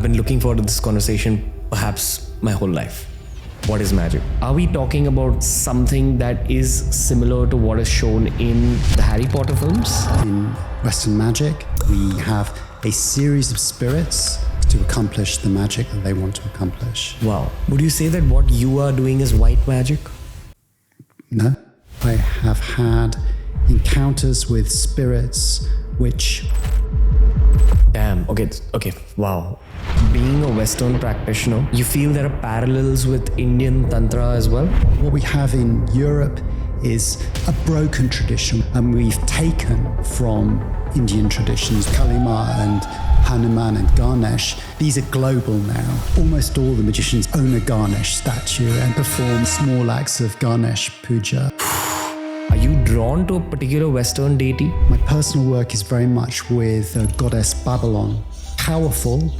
I've been looking forward to this conversation perhaps my whole life. What is magic? Are we talking about something that is similar to what is shown in the Harry Potter films? In Western magic, we have a series of spirits to accomplish the magic that they want to accomplish. Wow. Would you say that what you are doing is white magic? No. I have had encounters with spirits which... Damn. Okay. Wow. Being a Western practitioner, you feel there are parallels with Indian Tantra as well? What we have in Europe is a broken tradition, and we've taken from Indian traditions, Kalima and Hanuman and Ganesh. These are global now. Almost all the magicians own a Ganesh statue and perform small acts of Ganesh puja. Are you drawn to a particular Western deity? My personal work is very much with the goddess Babalon. Powerful,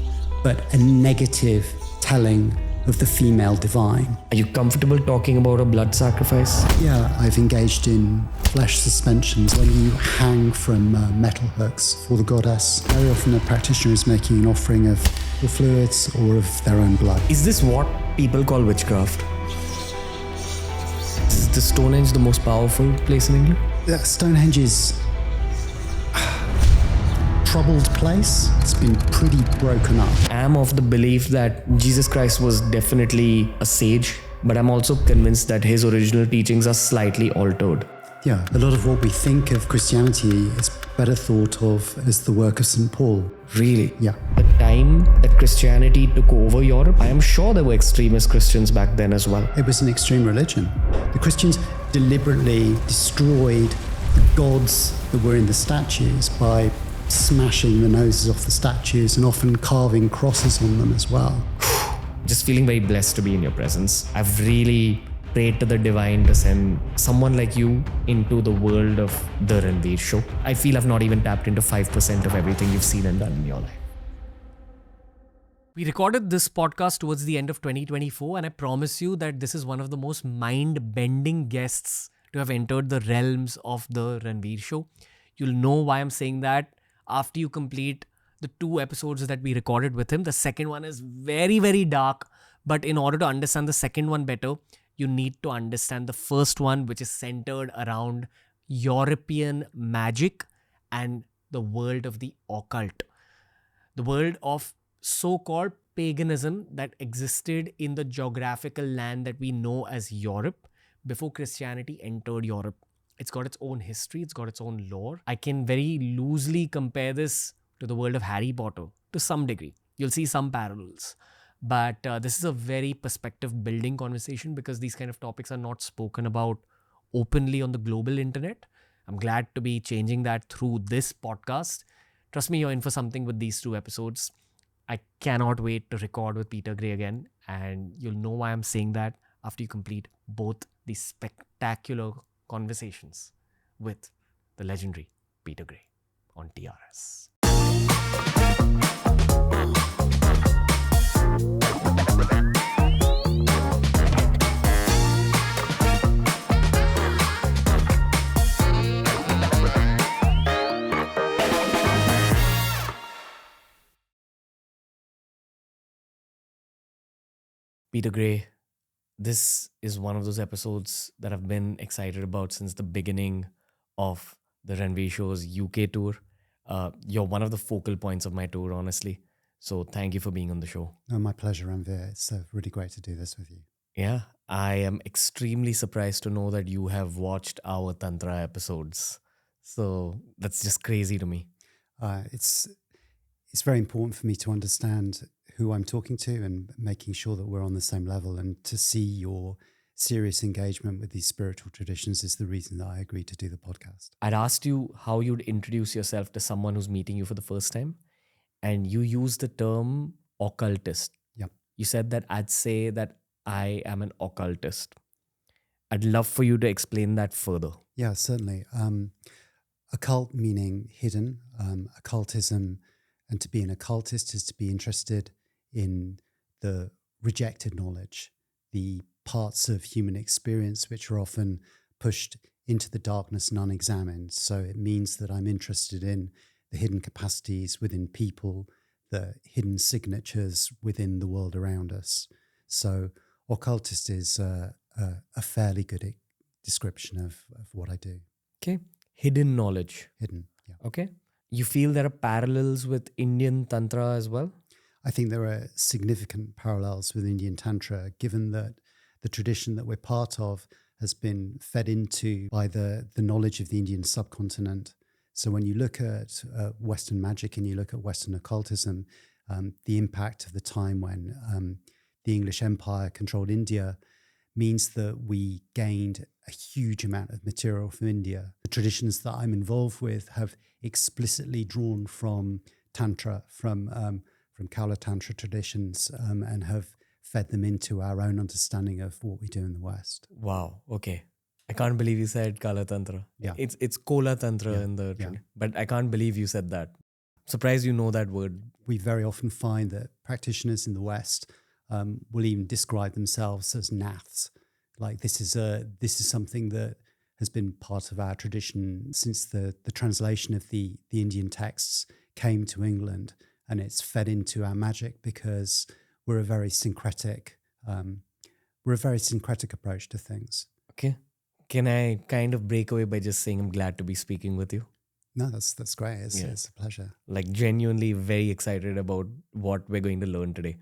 but a negative telling of the female divine. Are you comfortable talking about a blood sacrifice? Yeah, I've engaged in flesh suspensions when you hang from metal hooks for the goddess. Very often a practitioner is making an offering of the fluids or of their own blood. Is this what people call witchcraft? Is the Stonehenge the most powerful place in England? Stonehenge is troubled place. It's been pretty broken up. I'm of the belief that Jesus Christ was definitely a sage, but I'm also convinced that his original teachings are slightly altered. Yeah, a lot of what we think of Christianity is better thought of as the work of St. Paul. Really? Yeah. The time that Christianity took over Europe, I am sure there were extremist Christians back then as well. It was an extreme religion. The Christians deliberately destroyed the gods that were in the statues by smashing the noses off the statues and often carving crosses on them as well. Just feeling very blessed to be in your presence. I've really prayed to the divine to send someone like you into the world of the Ranveer Show. I feel I've not even tapped into 5% of everything you've seen and done in your life. We recorded this podcast towards the end of 2024, and I promise you that this is one of the most mind-bending guests to have entered the realms of the Ranveer Show. You'll know why I'm saying that after you complete the 2 episodes that we recorded with him. The second one is very, very dark, but in order to understand the second one better, you need to understand the first one, which is centered around European magic and the world of the occult. The world of so-called paganism that existed in the geographical land that we know as Europe before Christianity entered Europe. It's got its own history, it's got its own lore. I can very loosely compare this to the world of Harry Potter to some degree. You'll see some parallels. But this is a very perspective-building conversation because these kind of topics are not spoken about openly on the global internet. I'm glad to be changing that through this podcast. Trust me, you're in for something with these 2 episodes. I cannot wait to record with Peter Gray again, and you'll know why I'm saying that after you complete both these spectacular conversations with the legendary Peter Gray on TRS. Peter Gray, this is one of those episodes that I've been excited about since the beginning of the Ranveer Show's UK tour. You're one of the focal points of my tour, honestly. So thank you for being on the show. Oh, my pleasure, Ranveer. It's really great to do this with you. Yeah, I am extremely surprised to know that you have watched our Tantra episodes. So that's just crazy to me. It's very important for me to understand who I'm talking to and making sure that we're on the same level, and to see your serious engagement with these spiritual traditions is the reason that I agreed to do the podcast. I'd asked you how you'd introduce yourself to someone who's meeting you for the first time, and you used the term occultist. Yeah. You said that I'd say that I am an occultist. I'd love for you to explain that further. Yeah, certainly. Occult meaning hidden, occultism, and to be an occultist is to be interested in the rejected knowledge, the parts of human experience which are often pushed into the darkness and unexamined. So it means that I'm interested in the hidden capacities within people the hidden signatures within the world around us. So occultist is a fairly good description of what I do. Okay. Hidden knowledge. Hidden, yeah. Okay. You feel there are parallels with Indian Tantra as well? I think there are significant parallels with Indian Tantra, given that the tradition that we're part of has been fed into by the knowledge of the Indian subcontinent. So when you look at Western magic and you look at Western occultism, the impact of the time when the English Empire controlled India means that we gained a huge amount of material from India. The traditions that I'm involved with have explicitly drawn from Tantra, from Kaula Tantra traditions, and have fed them into our own understanding of what we do in the West. Wow. Okay. I can't believe you said Kala Tantra. Yeah. It's Kola Tantra in the but I can't believe you said that. Surprised you know that word. We very often find that practitioners in the West will even describe themselves as naths. Like this is something that has been part of our tradition since the translation of the Indian texts came to England, and it's fed into our magic because we're a very syncretic approach to things. Okay. Can I kind of break away by just saying I'm glad to be speaking with you? No, that's great. It's a pleasure. Like genuinely very excited about what we're going to learn today.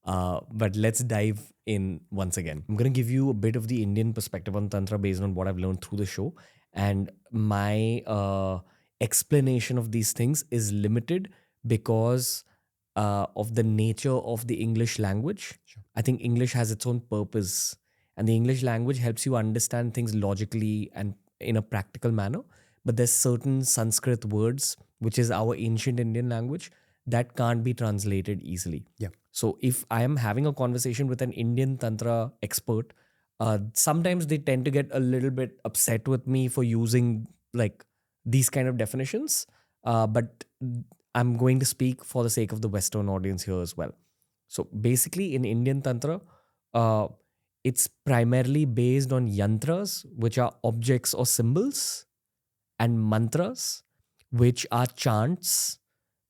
But let's dive in once again. I'm going to give you a bit of the Indian perspective on Tantra based on what I've learned through the show. And my explanation of these things is limited because of the nature of the English language. Sure. I think English has its own purpose. And the English language helps you understand things logically and in a practical manner. But there's certain Sanskrit words, which is our ancient Indian language, that can't be translated easily. Yeah. So if I am having a conversation with an Indian Tantra expert, sometimes they tend to get a little bit upset with me for using like these kind of definitions. But I'm going to speak for the sake of the Western audience here as well. So basically in Indian Tantra, it's primarily based on yantras, which are objects or symbols, and mantras, which are chants,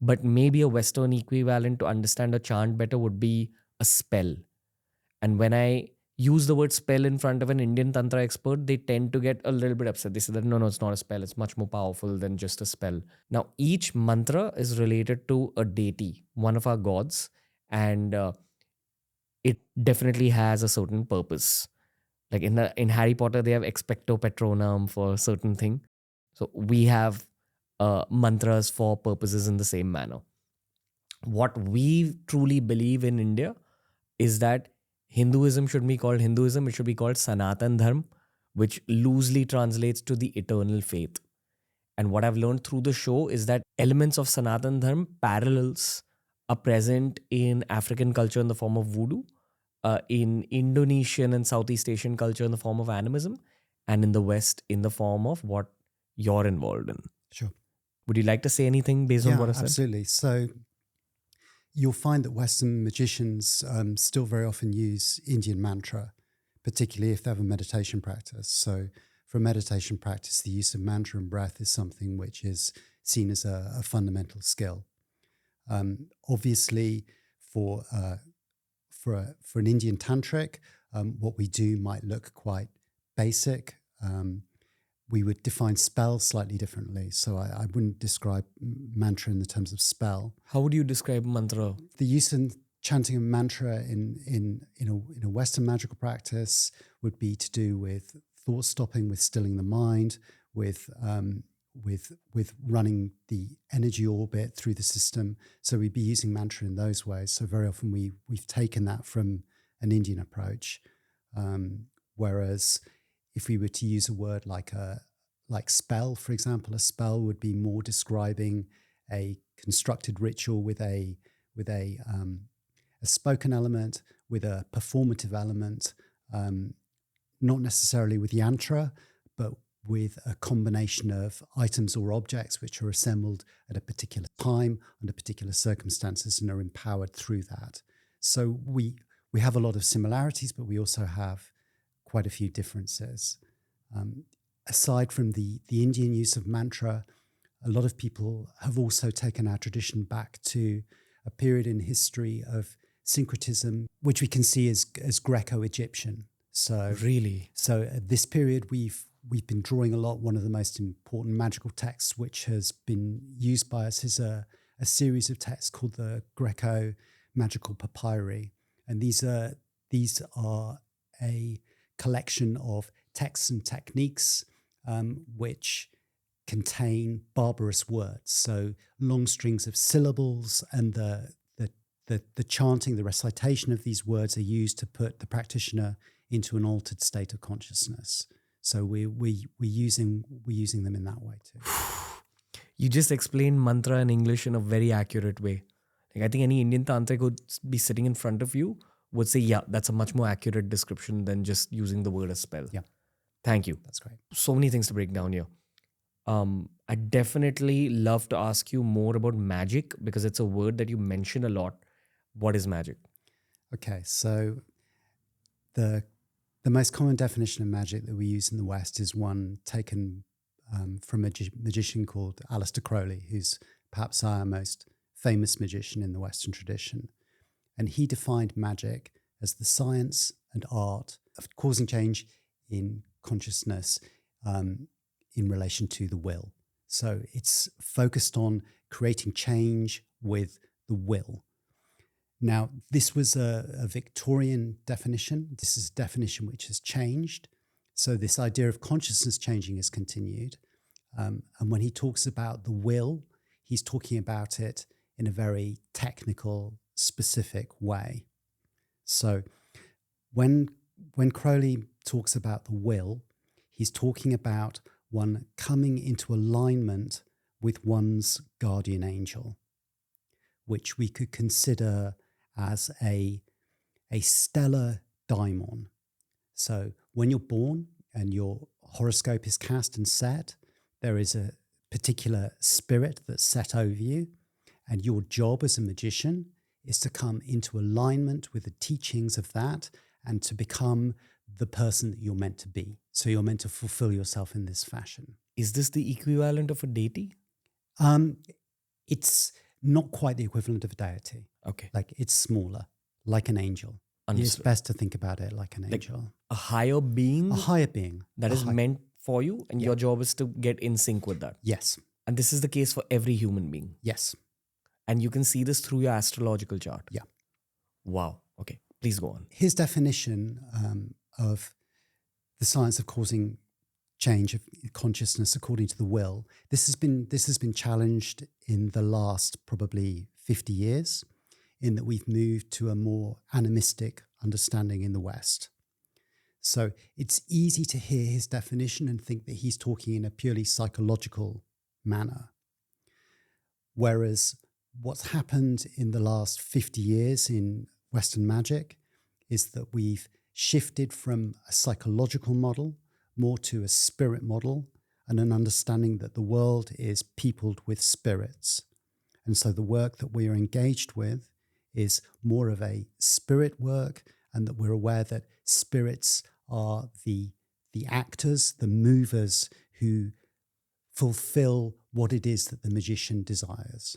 but maybe a Western equivalent to understand a chant better would be a spell. And when I use the word spell in front of an Indian Tantra expert, they tend to get a little bit upset. They say that, no, it's not a spell. It's much more powerful than just a spell. Now, each mantra is related to a deity, one of our gods, and it definitely has a certain purpose. Like in Harry Potter, they have Expecto Patronum for a certain thing. So we have mantras for purposes in the same manner. What we truly believe in India is that Hinduism should be called Hinduism. It should be called Sanatan Dharma, which loosely translates to the eternal faith. And what I've learned through the show is that elements of Sanatan Dharma parallels are present in African culture in the form of voodoo, in Indonesian and Southeast Asian culture in the form of animism, and in the West in the form of what you're involved in. Sure. Would you like to say anything based on what I said? Absolutely. So you'll find that Western magicians still very often use Indian mantra, particularly if they have a meditation practice. So for a meditation practice, the use of mantra and breath is something which is seen as a fundamental skill. Obviously, for an Indian tantric, what we do might look quite basic. We would define spell slightly differently. So I wouldn't describe mantra in the terms of spell. How would you describe mantra? The use and chanting a mantra in a Western magical practice would be to do with thought stopping, with stilling the mind, with running the energy orbit through the system. So we'd be using mantra in those ways. So very often we've taken that from an Indian approach. Whereas if we were to use a word like spell, for example, a spell would be more describing a constructed ritual with a spoken element, with a performative element, not necessarily with yantra, but with a combination of items or objects which are assembled at a particular time, under particular circumstances, and are empowered through that. So we have a lot of similarities, but we also have quite a few differences. Aside from the Indian use of mantra, a lot of people have also taken our tradition back to a period in history of syncretism, which we can see as Greco-Egyptian. So Really? So at this period, we've been drawing a lot. One of the most important magical texts, which has been used by us, is a series of texts called the Greco-Magical Papyri, and these are a collection of texts and techniques which contain barbarous words. So long strings of syllables, and the chanting, the recitation of these words are used to put the practitioner into an altered state of consciousness. So we're using them in that way too. You just explained mantra in English in a very accurate way. Like, I think any Indian tantric would be sitting in front of you would say, yeah, that's a much more accurate description than just using the word as spell. Yeah. Thank you. That's great. So many things to break down here. I definitely love to ask you more about magic, because it's a word that you mention a lot. What is magic? Okay, so the most common definition of magic that we use in the West is one taken from a magician called Aleister Crowley, who's perhaps our most famous magician in the Western tradition. And he defined magic as the science and art of causing change in consciousness in relation to the will. So it's focused on creating change with the will. Now, this was a Victorian definition. This is a definition which has changed. So this idea of consciousness changing has continued. And when he talks about the will, he's talking about it in a very technical, specific way. So when Crowley talks about the will, he's talking about one coming into alignment with one's guardian angel, which we could consider as a stellar daimon. So when you're born and your horoscope is cast and set, there is a particular spirit that's set over you, and your job as a magician is to come into alignment with the teachings of that and to become the person that you're meant to be. So you're meant to fulfill yourself in this fashion. Is this the equivalent of a deity? It's not quite the equivalent of a deity. Okay. Like, it's smaller, like an angel. It's best to think about it like an angel. A higher being? A higher being. That is meant for you, and your job is to get in sync with that. Yes. And this is the case for every human being. Yes. And you can see this through your astrological chart. Yeah. Wow. Okay. Please go on. His definition of the science of causing change of consciousness according to the will, this has been challenged in the last probably 50 years, in that we've moved to a more animistic understanding in the West. So it's easy to hear his definition and think that he's talking in a purely psychological manner. Whereas what's happened in the last 50 years in Western magic is that we've shifted from a psychological model more to a spirit model, and an understanding that the world is peopled with spirits. And so the work that we are engaged with is more of a spirit work, and that we're aware that spirits are the actors, the movers who fulfill what it is that the magician desires.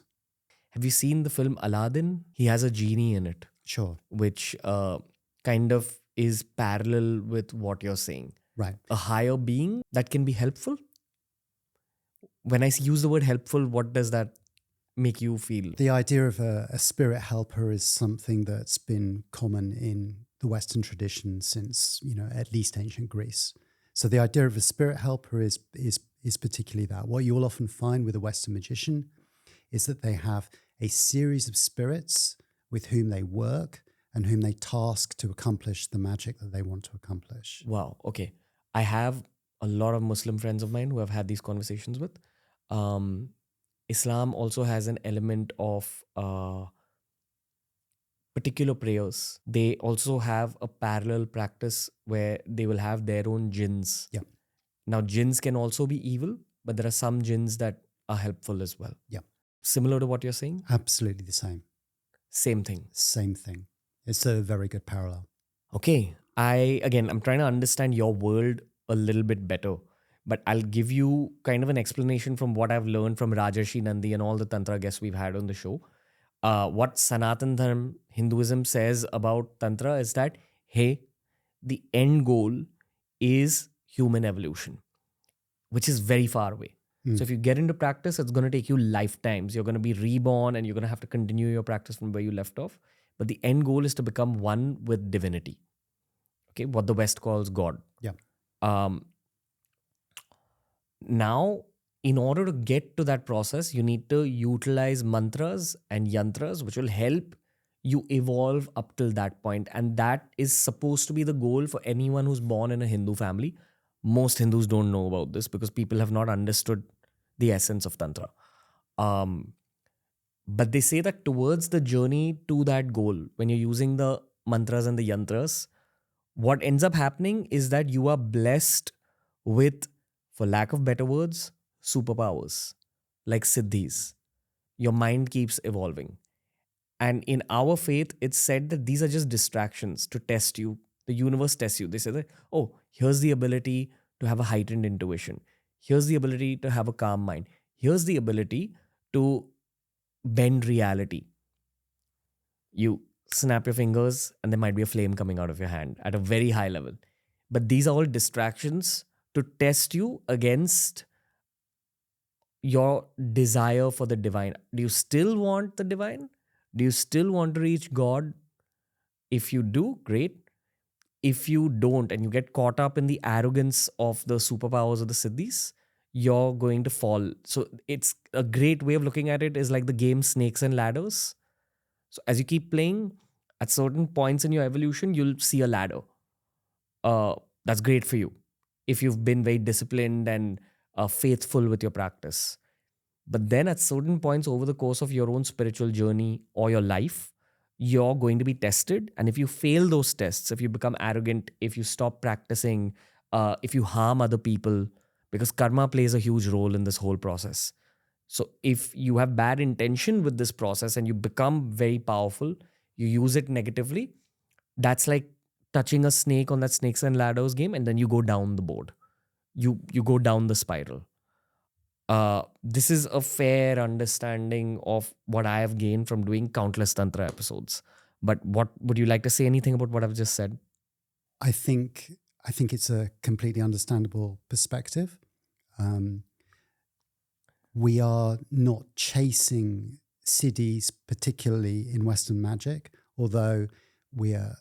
Have you seen the film Aladdin? He has a genie in it. Sure. Which kind of is parallel with what you're saying. Right. A higher being that can be helpful. When I use the word helpful, what does that make you feel? The idea of a spirit helper is something that's been common in the Western tradition since, at least ancient Greece. So the idea of a spirit helper is particularly that. What you'll often find with a Western magician is that they have a series of spirits with whom they work and whom they task to accomplish the magic that they want to accomplish. Wow. Okay. I have a lot of Muslim friends of mine who I've had these conversations with. Islam also has an element of particular prayers. They also have a parallel practice where they will have their own jinns. Yeah. Now, jinns can also be evil, but there are some jinns that are helpful as well. Yeah. Similar to what you're saying? Absolutely the same. Same thing. Same thing. It's a very good parallel. Okay. I'm trying to understand your world a little bit better, but I'll give you kind of an explanation from what I've learned from Rajarshi Nandi and all the Tantra guests we've had on the show. What Sanatan Dharma, Hinduism says about Tantra is that, hey, the end goal is human evolution, which is very far away. So if you get into practice, it's going to take you lifetimes. You're going to be reborn and you're going to have to continue your practice from where you left off. But the end goal is to become one with divinity. Okay, what the West calls God. Yeah. Now, in order to get to that process, you need to utilize mantras and yantras, which will help you evolve up till that point. And that is supposed to be the goal for anyone who's born in a Hindu family. Most Hindus don't know about this because people have not understood the essence of Tantra. But they say that towards the journey to that goal, when you're using the mantras and the yantras, what ends up happening is that you are blessed with, for lack of better words, superpowers like siddhis. Your mind keeps evolving. And in our faith, it's said that these are just distractions to test you. The universe tests you. They say that, oh, here's the ability to have a heightened intuition. Here's the ability to have a calm mind. Here's the ability to bend reality. You snap your fingers and there might be a flame coming out of your hand at a very high level. But these are all distractions to test you against your desire for the divine. Do you still want the divine? Do you still want to reach God? If you do, great. If you don't and you get caught up in the arrogance of the superpowers of the siddhis, you're going to fall. So it's a great way of looking at it is like the game Snakes and Ladders. So as you keep playing, at certain points in your evolution, you'll see a ladder. That's great for you if you've been very disciplined and faithful with your practice. But then at certain points over the course of your own spiritual journey or your life, you're going to be tested. And if you fail those tests, if you become arrogant, if you stop practicing, if you harm other people, because karma plays a huge role in this whole process. So if you have bad intention with this process and you become very powerful, you use it negatively, that's like touching a snake on that Snakes and Ladders game, and then you go down the board. You go down the spiral. This is a fair understanding of what I have gained from doing countless Tantra episodes. But what would you like to say anything about what I've just said? I think it's a completely understandable perspective. We are not chasing siddhis, particularly in Western magic, although we are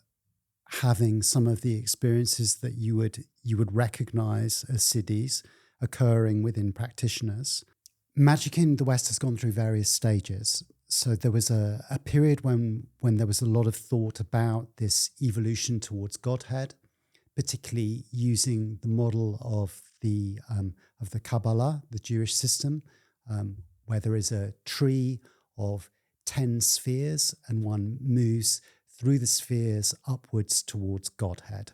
having some of the experiences that you would recognize as siddhis occurring within practitioners. Magic in the West has gone through various stages. So there was a period when there was a lot of thought about this evolution towards Godhead, particularly using the model of the Kabbalah, the Jewish system, where there is a tree of 10 spheres and one moves through the spheres upwards towards Godhead.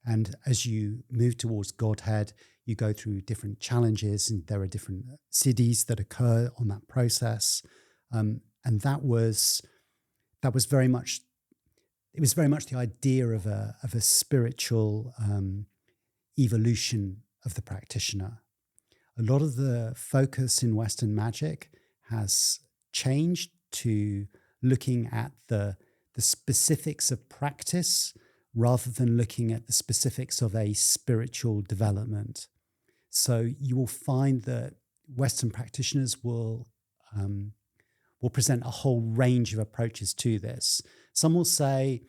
And as you move towards Godhead, you go through different challenges, and there are different siddhis that occur on that process. And that was very much, it was very much the idea of a spiritual evolution of the practitioner. A lot of the focus in Western magic has changed to looking at the specifics of practice rather than looking at the specifics of a spiritual development. So you will find that Western practitioners will present a whole range of approaches to this. Some will say,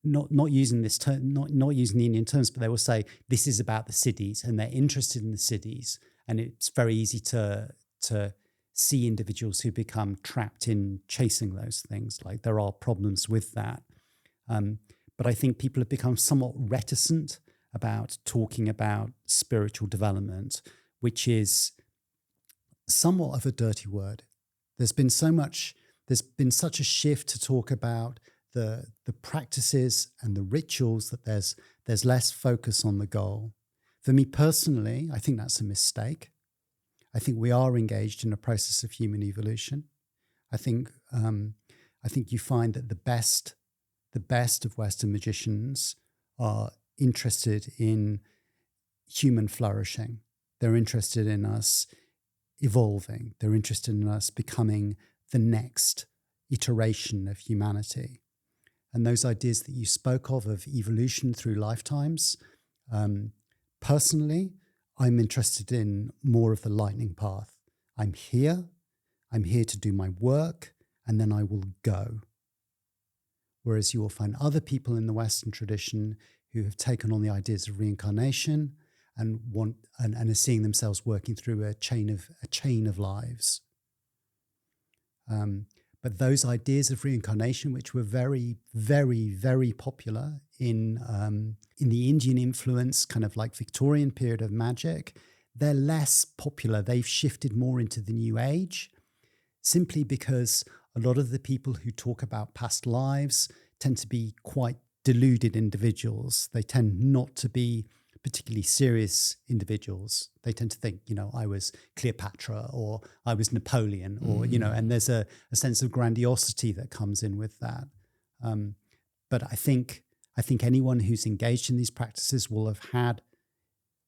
not using this term, not using the Indian terms, but they will say this is about the siddhis, and they're interested in the siddhis, and it's very easy to see individuals who become trapped in chasing those things. Like there are problems with that. But I think people have become somewhat reticent about talking about spiritual development, which is somewhat of a dirty word. There's been such a shift to talk about the practices and the rituals that there's less focus on the goal. For me personally, I think that's a mistake. I think we are engaged in a process of human evolution. I think you find that the best of Western magicians are interested in human flourishing. They're interested in us evolving. They're interested in us becoming the next iteration of humanity. And those ideas that you spoke of evolution through lifetimes, personally, I'm interested in more of the lightning path. I'm here to do my work, and then I will go. Whereas you will find other people in the Western tradition who have taken on the ideas of reincarnation and are seeing themselves working through a chain of lives. But those ideas of reincarnation, which were very, very, very popular in the Indian influence, kind of like Victorian period of magic, they're less popular. They've shifted more into the New Age, simply because a lot of the people who talk about past lives tend to be quite deluded individuals. They tend not to be particularly serious individuals. They tend to think, I was Cleopatra or I was Napoleon, or, and there's a sense of grandiosity that comes in with that. But I think anyone who's engaged in these practices will have had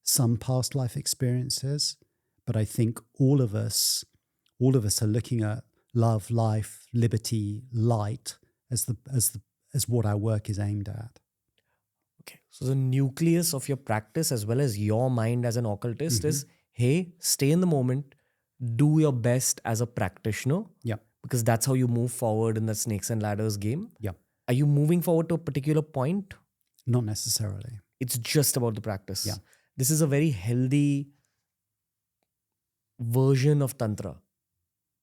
some past life experiences. But I think all of us are looking at love, life, liberty, light as what our work is aimed at. Okay, so the nucleus of your practice as well as your mind as an occultist is, hey, stay in the moment, do your best as a practitioner. Yeah. Because that's how you move forward in the snakes and ladders game. Yeah. Are you moving forward to a particular point? Not necessarily. It's just about the practice. Yeah. This is a very healthy version of Tantra.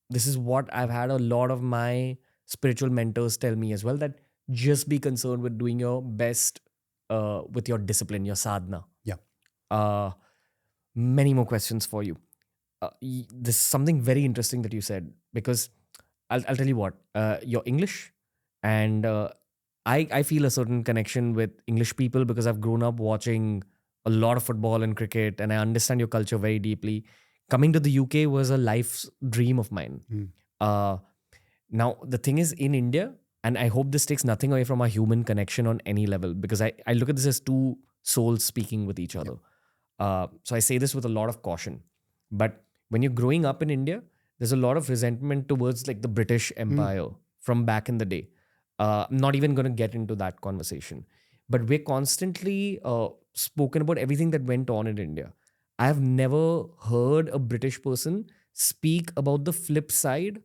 This is what I've had a lot of my spiritual mentors tell me as well, that just be concerned with doing your best with your discipline, your sadhana. Yeah. Many more questions for you. This is something very interesting that you said, because I'll tell you what, you're English, and I feel a certain connection with English people because I've grown up watching a lot of football and cricket, and I understand your culture very deeply. Coming to the UK was a life's dream of mine. Now, the thing is, in India, and I hope this takes nothing away from our human connection on any level, because I look at this as two souls speaking with each other. So I say this with a lot of caution. But when you're growing up in India, there's a lot of resentment towards like the British Empire from back in the day. I'm not even going to get into that conversation. But we're constantly spoken about everything that went on in India. I have never heard a British person speak about the flip side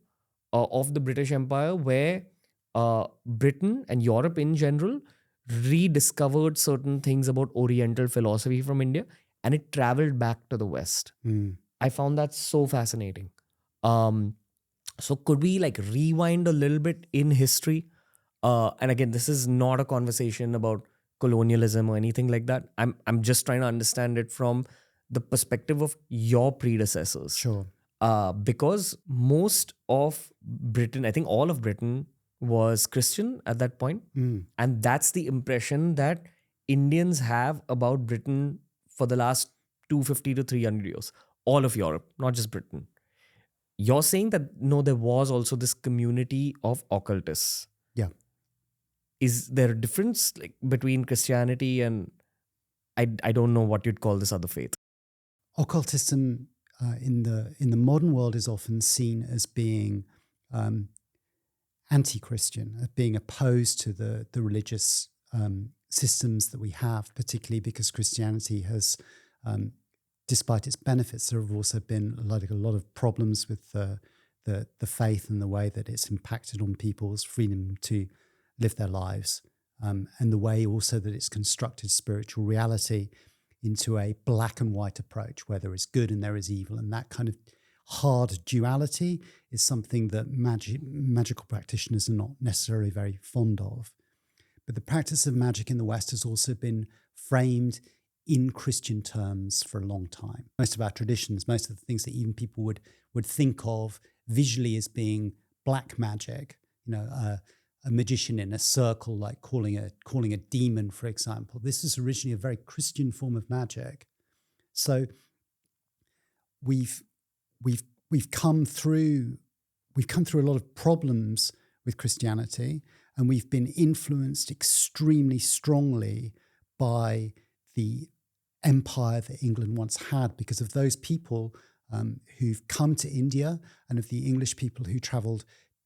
of the British Empire, where Britain and Europe in general rediscovered certain things about Oriental philosophy from India, and it traveled back to the West. I found that so fascinating. So could we like rewind a little bit in history? And again, this is not a conversation about colonialism or anything like that. I'm just trying to understand it from the perspective of your predecessors. Sure. Because most of Britain, I think all of Britain, was Christian at that point. And that's the impression that Indians have about Britain for the last 250 to 300 years. All of Europe, not just Britain. You're saying that, no, there was also this community of occultists. Yeah. Is there a difference like between Christianity and, I don't know what you'd call this other faith? Occultism in the modern world is often seen as being anti-Christian, as being opposed to the religious systems that we have, particularly because Christianity has, despite its benefits, there have also been like a lot of problems with the faith and the way that it's impacted on people's freedom to live their lives, and the way also that it's constructed spiritual reality into a black and white approach, where there is good and there is evil. And that kind of hard duality is something that magical practitioners are not necessarily very fond of. But the practice of magic in the West has also been framed in Christian terms for a long time. Most of our traditions, most of the things that even people would think of visually as being black magic, a magician in a circle, like calling a demon, for example. This is originally a very Christian form of magic. So we've come through a lot of problems with Christianity, and we've been influenced extremely strongly by the empire that England once had, because of those people who've come to India and of the English people who travelled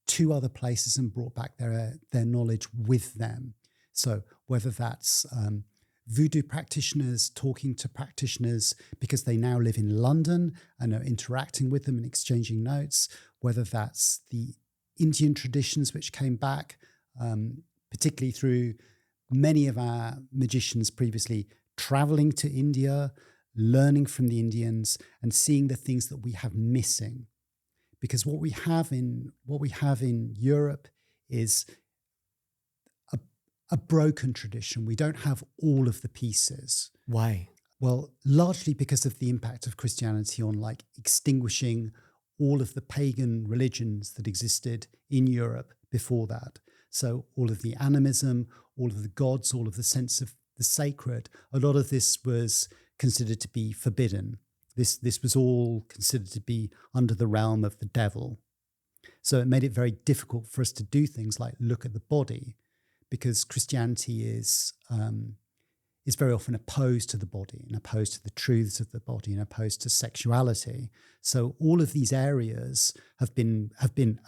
to other places and brought back their knowledge with them. So whether that's voodoo practitioners talking to practitioners because they now live in London and are interacting with them and exchanging notes, whether that's the Indian traditions which came back, particularly through many of our magicians previously traveling to India, learning from the Indians and seeing the things that we have missing. Because what we have in Europe is a broken tradition. We don't have all of the pieces. Why? Well, largely because of the impact of Christianity on like extinguishing all of the pagan religions that existed in Europe before that. So all of the animism, all of the gods, all of the sense of the sacred, a lot of this was considered to be forbidden. This was all considered to be under the realm of the devil. So it made it very difficult for us to do things like look at the body, because Christianity is very often opposed to the body and opposed to the truths of the body and opposed to sexuality. So all of these areas have been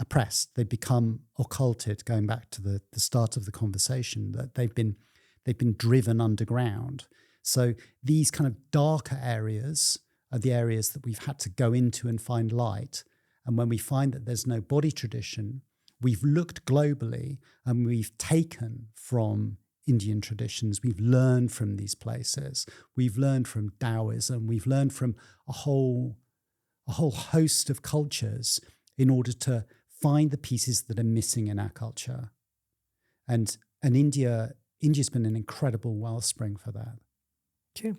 oppressed. They've become occulted, going back to the start of the conversation, that they've been driven underground. So these kind of darker areas are the areas that we've had to go into and find light. And when we find that there's no body tradition, we've looked globally and we've taken from Indian traditions. We've learned from these places. We've learned from Taoism. We've learned from a whole host of cultures in order to find the pieces that are missing in our culture. And India's been an incredible wellspring for that. Okay.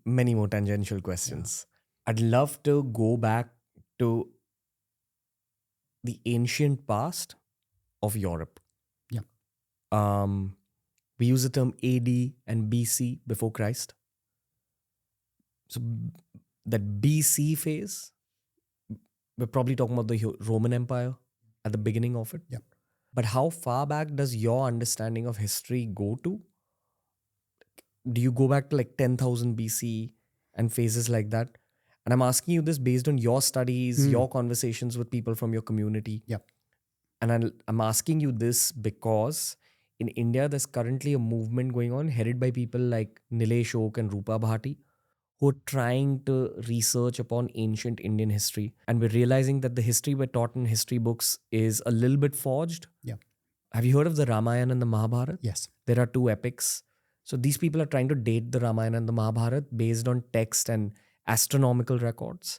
Many more tangential questions. Yeah. I'd love to go back to the ancient past of Europe. Yeah. We use the term AD and BC, before Christ. So that BC phase, we're probably talking about the Roman Empire at the beginning of it. Yeah. But how far back does your understanding of history go to? Do you go back to like 10,000 BC and phases like that? And I'm asking you this based on your studies, your conversations with people from your community. Yeah. And I'm asking you this because in India, there's currently a movement going on headed by people like Nilesh Oak and Rupa Bhati, who are trying to research upon ancient Indian history. And we're realizing that the history we're taught in history books is a little bit forged. Yeah. Have you heard of the Ramayana and the Mahabharata? Yes. There are two epics. So these people are trying to date the Ramayana and the Mahabharata based on text and astronomical records.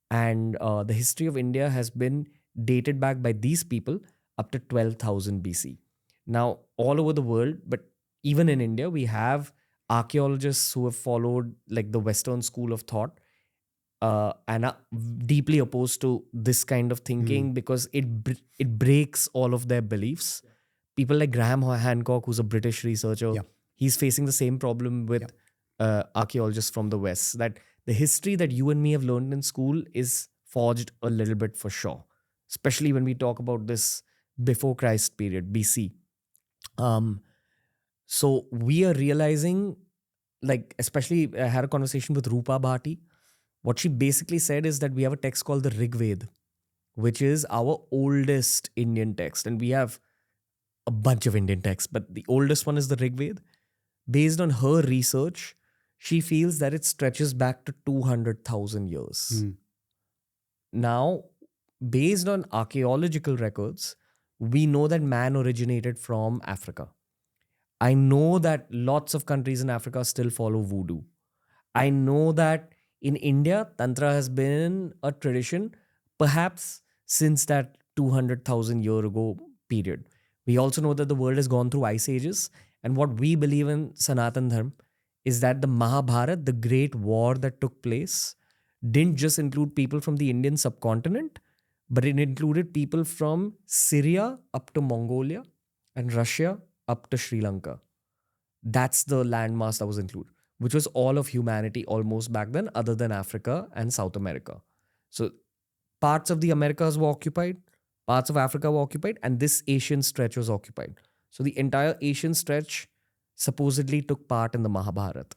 And the history of India has been dated back by these people up to 12,000 BC. Now, all over the world, but even in India, we have archaeologists who have followed like the Western school of thought and are deeply opposed to this kind of thinking because it breaks all of their beliefs. People like Graham Hancock, who's a British researcher, he's facing the same problem with archaeologists from the West, that the history that you and me have learned in school is forged a little bit for sure, especially when we talk about this before Christ period, BC. So we are realizing, like, especially I had a conversation with Rupa Bhati. What she basically said is that we have a text called the Rig Veda, which is our oldest Indian text. And we have a bunch of Indian texts, but the oldest one is the Rig Veda. Based on her research, she feels that it stretches back to 200,000 years. Now, based on archaeological records, we know that man originated from Africa. I know that lots of countries in Africa still follow voodoo. I know that in India, Tantra has been a tradition perhaps since that 200,000 year ago period. We also know that the world has gone through ice ages. And what we believe in Sanatan Dharma is that the Mahabharata, the great war that took place, didn't just include people from the Indian subcontinent, but it included people from Syria up to Mongolia and Russia up to Sri Lanka. That's the landmass that was included, which was all of humanity almost back then, other than Africa and South America. So parts of the Americas were occupied, parts of Africa were occupied, and this Asian stretch was occupied. So the entire Asian stretch supposedly took part in the Mahabharata.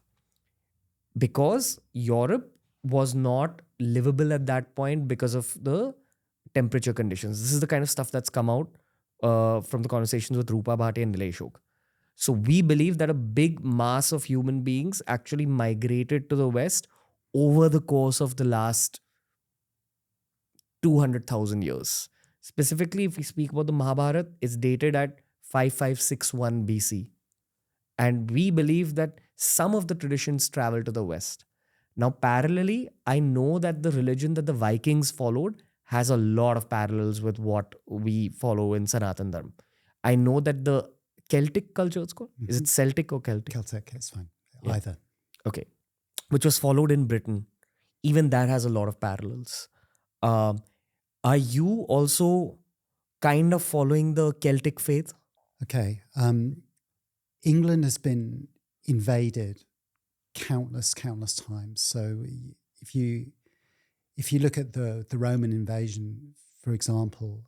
Because Europe was not livable at that point because of the temperature conditions. This is the kind of stuff that's come out from the conversations with Rupa Bhate and Nilay Shok. So we believe that a big mass of human beings actually migrated to the West over the course of the last 200,000 years. Specifically, if we speak about the Mahabharata, it's dated at 5561 BC. And we believe that some of the traditions travel to the West. Now, parallelly, I know that the religion that the Vikings followed has a lot of parallels with what we follow in Sanatan Dharma. I know that the Celtic culture, it's called? Is it Celtic or Celtic? Celtic, it's fine. Yeah. Either. Okay. Which was followed in Britain. Even that has a lot of parallels. Are you also kind of following the Celtic faith? Okay. England has been invaded countless times. So if you look at the Roman invasion, for example,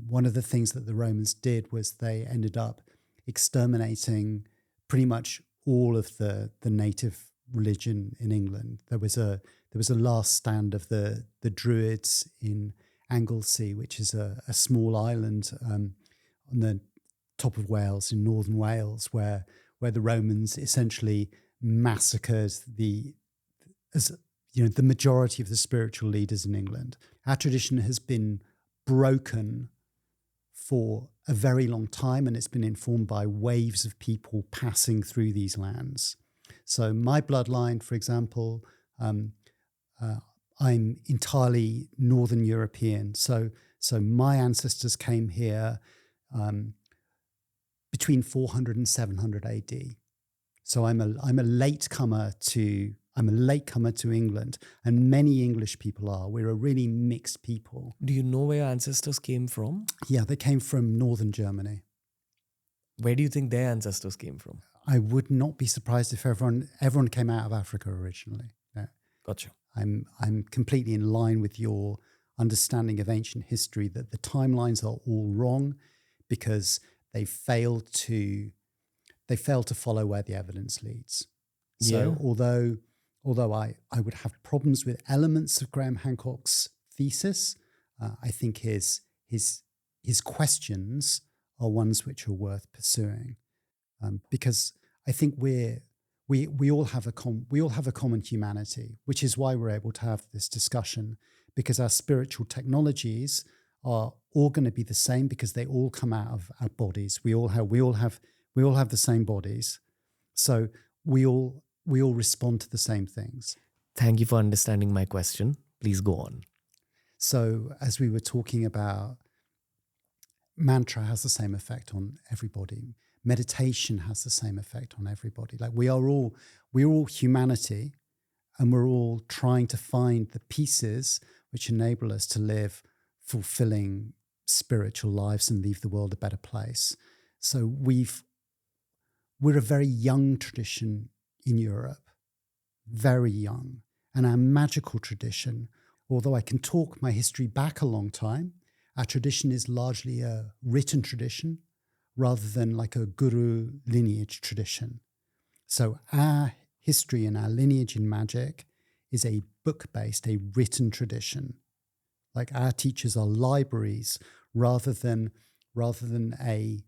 one of the things that the Romans did was they ended up exterminating pretty much all of the native religion in England. There was a last stand of the Druids in Anglesey, which is a small island on the top of Wales, in northern Wales, where the Romans essentially massacred the majority of the spiritual leaders in England. Our tradition has been broken for a very long time, and it's been informed by waves of people passing through these lands. So my bloodline, for example, I'm entirely Northern European. So my ancestors came here between 400 and 700 AD. So I'm a latecomer to England, and many English people are. We're a really mixed people. Do you know where your ancestors came from? Yeah, they came from northern Germany. Where do you think their ancestors came from? I would not be surprised if everyone came out of Africa originally. Yeah. Gotcha. I'm completely in line with your understanding of ancient history that the timelines are all wrong because they failed to follow where the evidence leads. So although I would have problems with elements of Graham Hancock's thesis, I think his questions are ones which are worth pursuing, because I think we all have a common humanity, which is why we're able to have this discussion, because our spiritual technologies are all going to be the same because they all come out of our bodies. We all have the same bodies, so we all respond to the same things. Thank you for understanding my question. Please go on. So as we were talking about, mantra has the same effect on everybody. Meditation has the same effect on everybody. Like we're all humanity, and we're all trying to find the pieces which enable us to live fulfilling spiritual lives and leave the world a better place. So we're a very young tradition in Europe, very young. And our magical tradition, although I can talk my history back a long time, our tradition is largely a written tradition rather than like a guru lineage tradition. So our history and our lineage in magic is a book-based, a written tradition. Like our teachers are libraries rather than a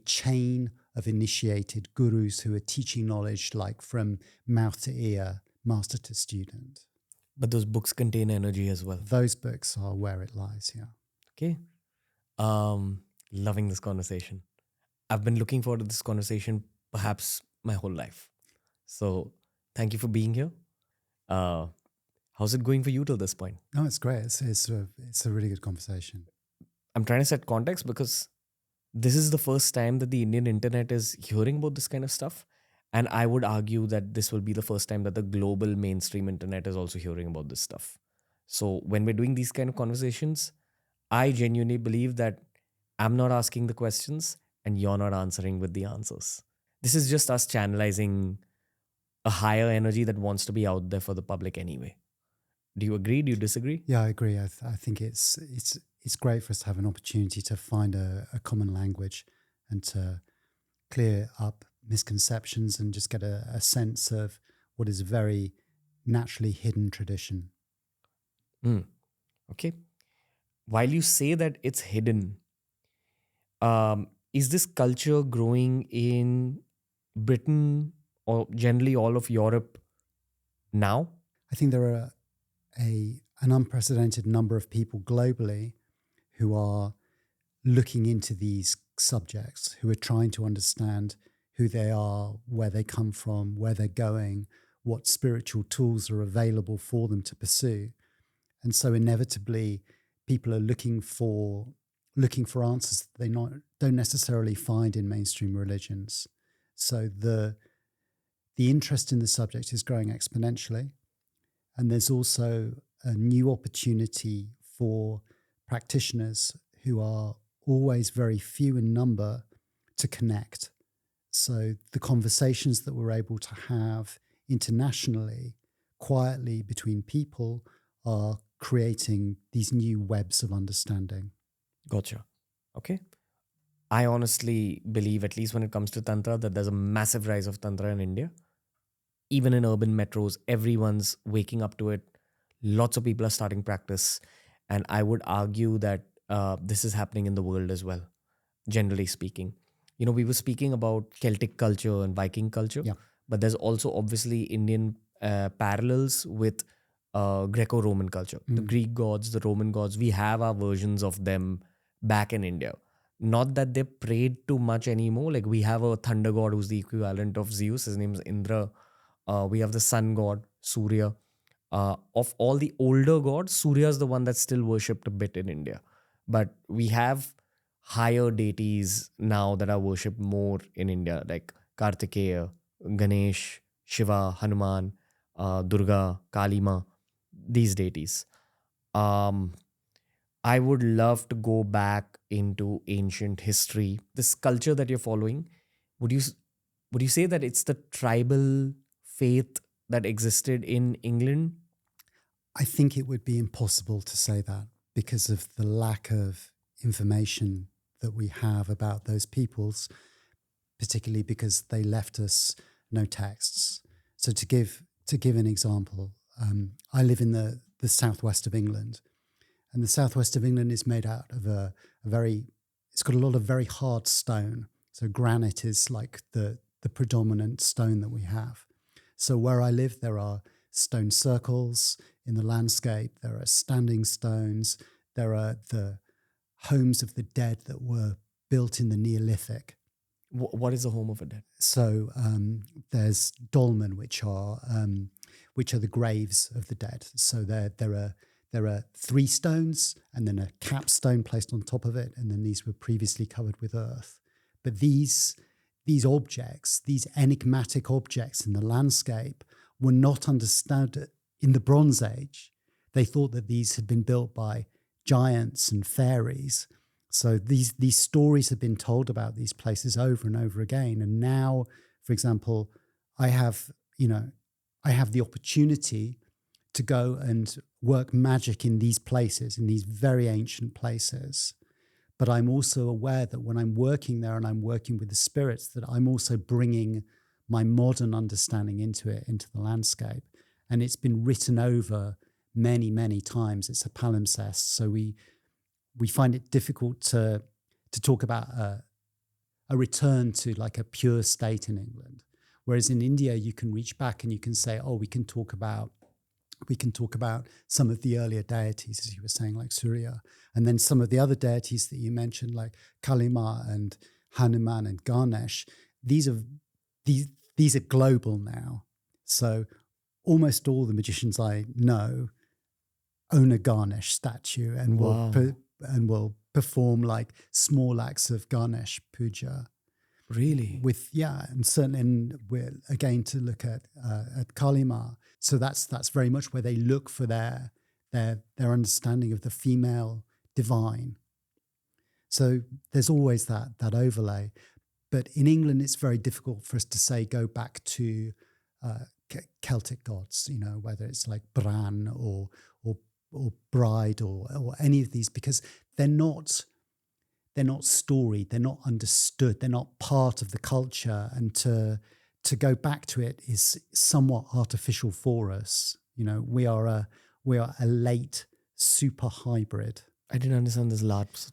chain of initiated gurus who are teaching knowledge like from mouth to ear, master to student. But those books contain energy as well. Those books are where it lies, yeah. Okay. Loving this conversation. I've been looking forward to this conversation perhaps my whole life. So thank you for being here. How's it going for you till this point? No, it's great. It's a really good conversation. I'm trying to set context because this is the first time that the Indian internet is hearing about this kind of stuff. And I would argue that this will be the first time that the global mainstream internet is also hearing about this stuff. So when we're doing these kind of conversations, I genuinely believe that I'm not asking the questions and you're not answering with the answers. This is just us channelizing a higher energy that wants to be out there for the public anyway. Do you agree? Do you disagree? Yeah, I agree. I think it's great for us to have an opportunity to find a common language and to clear up misconceptions and just get a sense of what is a very naturally hidden tradition. Okay. while you say that it's hidden, is this culture growing in Britain or generally all of Europe now? I think there are an unprecedented number of people globally who are looking into these subjects, who are trying to understand who they are, where they come from, where they're going, what spiritual tools are available for them to pursue. And so inevitably people are looking for answers that they don't necessarily find in mainstream religions. So the interest in the subject is growing exponentially. And there's also a new opportunity for practitioners who are always very few in number to connect. So the conversations that we're able to have internationally, quietly between people, are creating these new webs of understanding. Gotcha. Okay. I honestly believe, at least when it comes to Tantra, that there's a massive rise of Tantra in India. Even in urban metros, everyone's waking up to it. Lots of people are starting practice. And I would argue that this is happening in the world as well, generally speaking. You know, we were speaking about Celtic culture and Viking culture, Yeah. but there's also obviously Indian parallels with Greco-Roman culture. The Greek gods, the Roman gods, we have our versions of them back in India. Not that they're prayed too much anymore. Like we have a thunder god who's the equivalent of Zeus. His name is Indra. We have the sun god, Surya. Of all the older gods, Surya is the one that's still worshipped a bit in India. But we have higher deities now that are worshipped more in India, like Kartikeya, Ganesh, Shiva, Hanuman, Durga, Kalima, these deities. Um, I would love to go back into ancient history. This culture that you're following, would you would you say that it's the tribal faith that existed in England? I think it would be impossible to say that because of the lack of information that we have about those peoples, particularly because they left us no texts. So to give an example, I live in the southwest of England, and the southwest of England is made out of it's got a lot of very hard stone. So granite is like the predominant stone that we have. So where I live, there are stone circles in the landscape. There are standing stones. There are the homes of the dead that were built in the Neolithic. What is the home of a dead? So there's dolmen, which are the graves of the dead. So there are 3 stones and then a capstone placed on top of it, and then these were previously covered with earth. But these objects, these enigmatic objects in the landscape, were not understood in the Bronze Age. They thought that these had been built by giants and fairies. So these stories have been told about these places over and over again. And now, for example, I have the opportunity to go and work magic in these places, in these very ancient places. But I'm also aware that when I'm working there and I'm working with the spirits, that I'm also bringing my modern understanding into the landscape. And it's been written over many, many times. It's a palimpsest. So we find it difficult to talk about a return to like a pure state in England. Whereas in India, you can reach back and you can say, oh, we can talk about some of the earlier deities, as you were saying, like Surya, and then some of the other deities that you mentioned, like Kalima and Hanuman and Ganesh. These are global now. So almost all the magicians I know own a Ganesh statue and will perform like small acts of Ganesh puja. Really? And certainly we're again to look at Kalima. So that's very much where they look for their understanding of the female divine. So there's always that overlay. But in England, it's very difficult for us to say go back to Celtic gods, whether it's like Bran or Bride or any of these, because they're not storied, they're not understood, they're not part of the culture, and to go back to it is somewhat artificial for us. We are a late super hybrid. I didn't understand this last.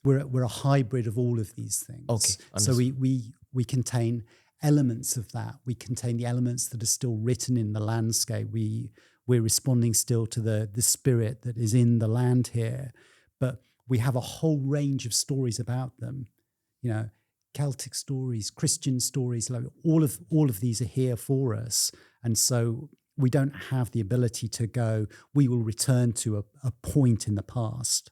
We're a hybrid of all of these things. Okay, so understood. we contain elements of that. We contain the elements that are still written in the landscape. We're responding still to the spirit that is in the land here, but we have a whole range of stories about them. You know, Celtic stories, Christian stories, like all of these are here for us, and so we don't have the ability to go, we will return to a point in the past.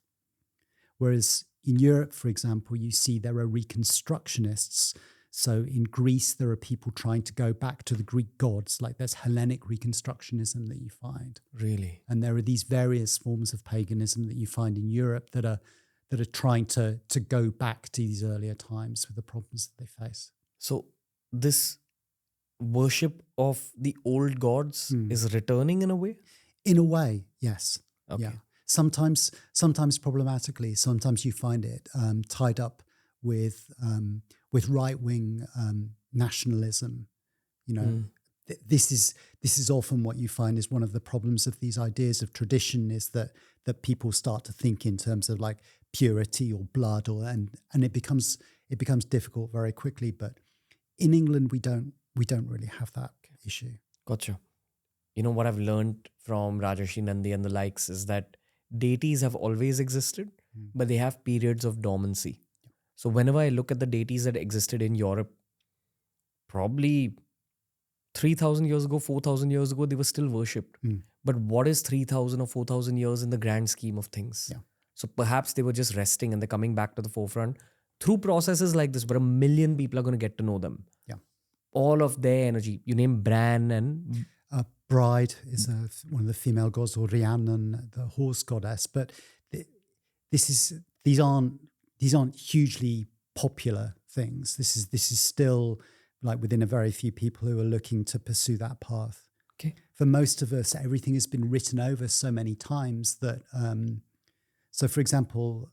Whereas in Europe, for example, you see there are reconstructionists. So in Greece, there are people trying to go back to the Greek gods, like there's Hellenic reconstructionism that you find. Really? And there are these various forms of paganism that you find in Europe that are trying to go back to these earlier times with the problems that they face. So this worship of the old gods is returning in a way? In a way, yes. Okay. Yeah. Sometimes problematically. Sometimes you find it tied up with right-wing nationalism. You know, this is often what you find is one of the problems of these ideas of tradition, is that people start to think in terms of like purity or blood, and it becomes difficult very quickly. But in England, we don't really have that issue. Gotcha. You know, what I've learned from Rajarshi Nandi and the likes is that deities have always existed, but they have periods of dormancy. So whenever I look at the deities that existed in Europe, probably 3,000 years ago, 4,000 years ago, they were still worshipped. But what is 3,000 or 4,000 years in the grand scheme of things? Yeah. So perhaps they were just resting and they're coming back to the forefront through processes like this, but 1 million people are going to get to know them. Yeah. All of their energy. You name Bran and... Bride is one of the female gods, or Rhiannon, the horse goddess. But these aren't hugely popular things. This is still like within a very few people who are looking to pursue that path. Okay. For most of us, everything has been written over so many times that. So, for example,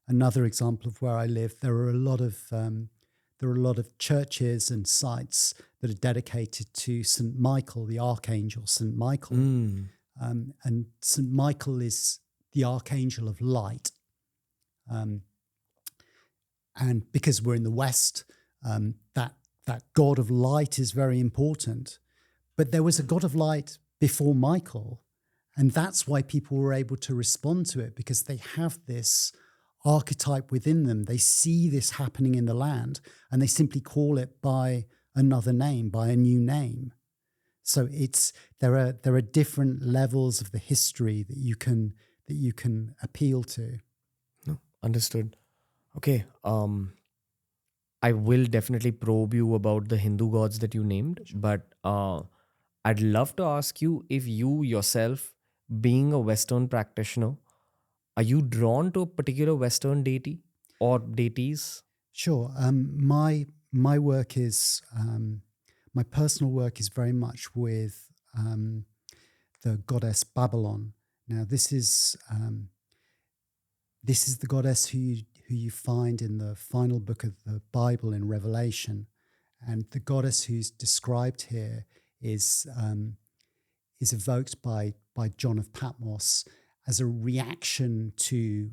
another example of where I live, there are a lot of churches and sites that are dedicated to St. Michael, the Archangel, St. Michael. And St. Michael is the Archangel of light. And because we're in the West, that God of light is very important. But there was a God of light before Michael, and that's why people were able to respond to it, because they have this archetype within them. They see this happening in the land, and they simply call it by another name, by a new name. So there are different levels of the history that you can appeal to. No, understood. Okay. I will definitely probe you about the Hindu gods that you named, but I'd love to ask you if you yourself, being a Western practitioner, are you drawn to a particular Western deity or deities? Sure. My work is my personal work is very much with the goddess Babalon. Now, this is the goddess who you find in the final book of the Bible in Revelation, and the goddess who's described here is evoked by John of Patmos as a reaction to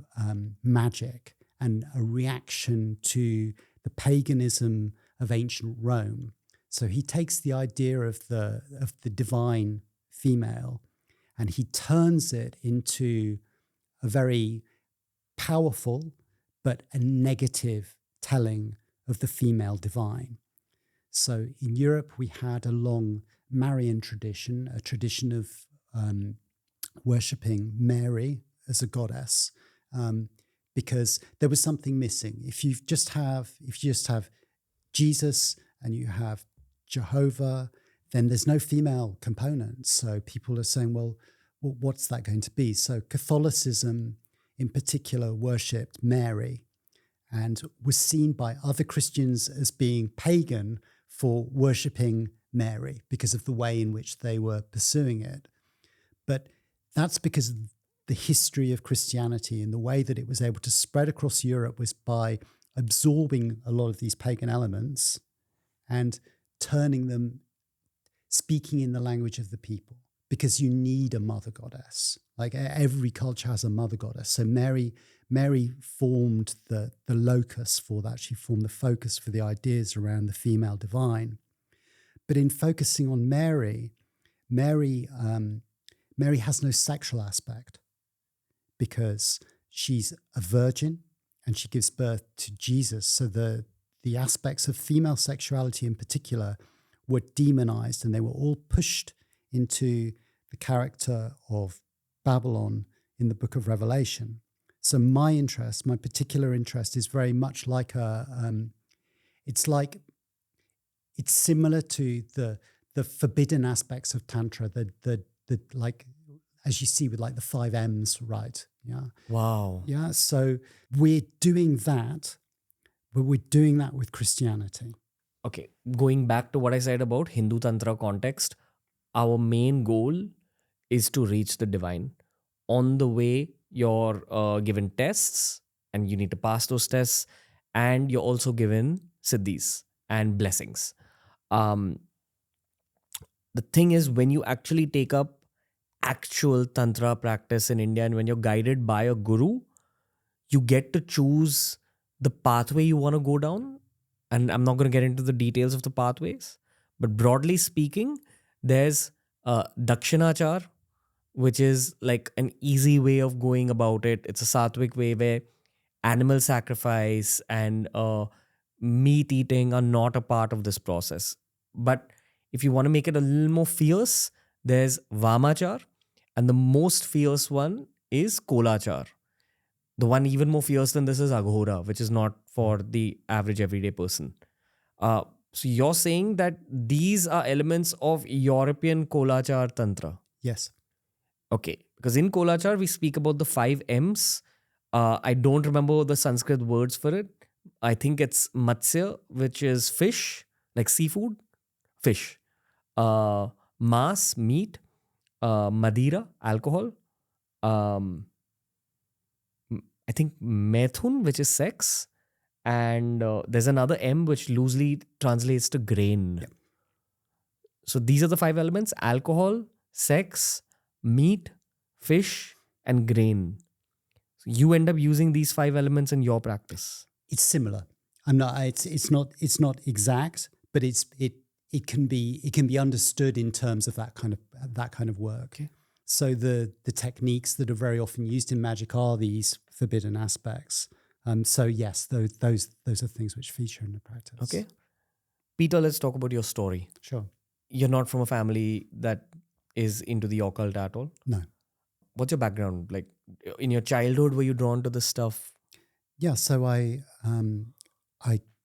magic and a reaction to the paganism of ancient Rome. So he takes the idea of the divine female and he turns it into a very powerful but a negative telling of the female divine. So in Europe, we had a long Marian tradition, a tradition of worshipping Mary as a goddess, because there was something missing. If you just have Jesus and you have Jehovah, then there's no female component. So people are saying, well, what's that going to be? So Catholicism in particular worshipped Mary and was seen by other Christians as being pagan for worshipping Mary because of the way in which they were pursuing it. But that's because the history of Christianity and the way that it was able to spread across Europe was by absorbing a lot of these pagan elements and turning them, speaking in the language of the people. because you need a mother goddess. Like every culture has a mother goddess. So Mary formed the locus for that. She formed the focus for the ideas around the female divine. But in focusing on Mary has no sexual aspect because she's a virgin and she gives birth to Jesus. So the aspects of female sexuality in particular were demonized, and they were all pushed into the character of Babalon in the book of Revelation. So my particular interest is very much like it's similar to the forbidden aspects of Tantra, the like, as you see with like the 5 M's, right? Yeah. Wow. Yeah. So we're doing that, but we're doing that with Christianity. Okay, going back to what I said about Hindu Tantra context, our main goal is to reach the divine. On the way, you're given tests and you need to pass those tests, and you're also given siddhis and blessings. The thing is, when you actually take up actual Tantra practice in India and when you're guided by a guru, you get to choose the pathway you want to go down. And I'm not going to get into the details of the pathways, but broadly speaking, there's Dakshinachar, which is like an easy way of going about it. It's a sattvic way where animal sacrifice and meat eating are not a part of this process. But if you want to make it a little more fierce, there's Vamachar, and the most fierce one is Kolachar. The one even more fierce than this is Aghora, which is not for the average everyday person. So you're saying that these are elements of European Kolachar Tantra? Yes. Okay, because in Kolachar, we speak about the 5 M's. I don't remember the Sanskrit words for it. I think it's Matsya, which is fish, like seafood, fish. Mas, meat. Madira, alcohol. I think Methun, which is sex. And there's another M, which loosely translates to grain. Yep. So these are the 5 elements: alcohol, sex, meat, fish, and grain. So you end up using these 5 elements in your practice. It's similar. It's not exact, but it can be understood in terms of that kind of work. Okay. So the techniques that are very often used in magic are these forbidden aspects. So yes, those are things which feature in the practice. Okay. Peter, let's talk about your story. Sure. You're not from a family that is into the occult at all? No. What's your background? Like in your childhood, were you drawn to this stuff? Yeah, so I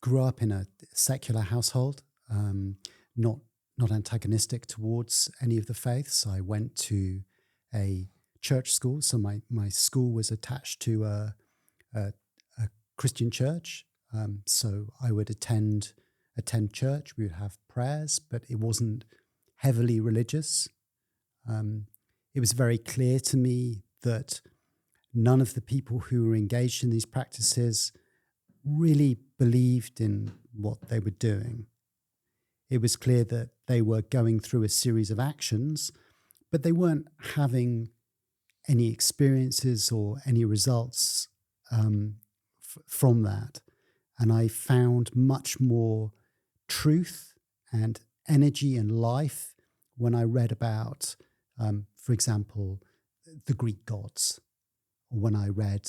grew up in a secular household, not antagonistic towards any of the faiths. I went to a church school, so my school was attached to a Christian church. So I would attend church. We would have prayers, but it wasn't heavily religious. It was very clear to me that none of the people who were engaged in these practices really believed in what they were doing. It was clear that they were going through a series of actions, but they weren't having any experiences or any results from that. And I found much more truth and energy and life when I read about, for example, the Greek gods, or when I read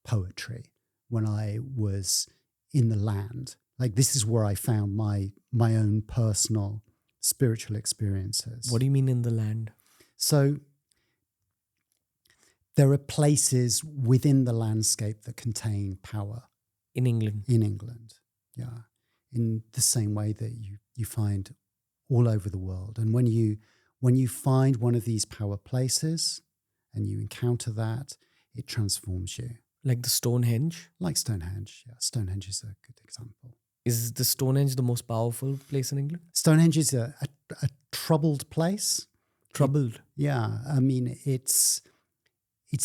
poetry, when I was in the land. Like, this is where I found my own personal spiritual experiences. What do you mean in the land? So there are places within the landscape that contain power. In England? In England, yeah. In the same way that you find all over the world. And when you find one of these power places and you encounter that, it transforms you. Like the Stonehenge? Like Stonehenge, yeah. Stonehenge is a good example. Is the Stonehenge the most powerful place in England? Stonehenge is a troubled place. Troubled? Yeah. I mean, it's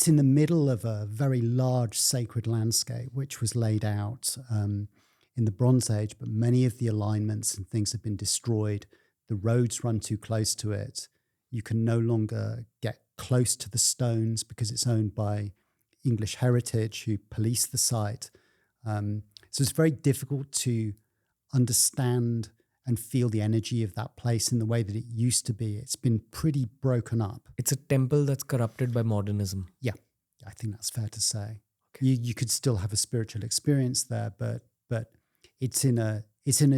in the middle of a very large sacred landscape, which was laid out in the Bronze Age, but many of the alignments and things have been destroyed. The roads run too close to it. You can no longer get close to the stones because it's owned by English Heritage, who police the site. So it's very difficult to understand and feel the energy of that place in the way that it used to be. It's been pretty broken up. It's a temple that's corrupted by modernism. Yeah, I think that's fair to say. Okay. You could still have a spiritual experience there, but it's in a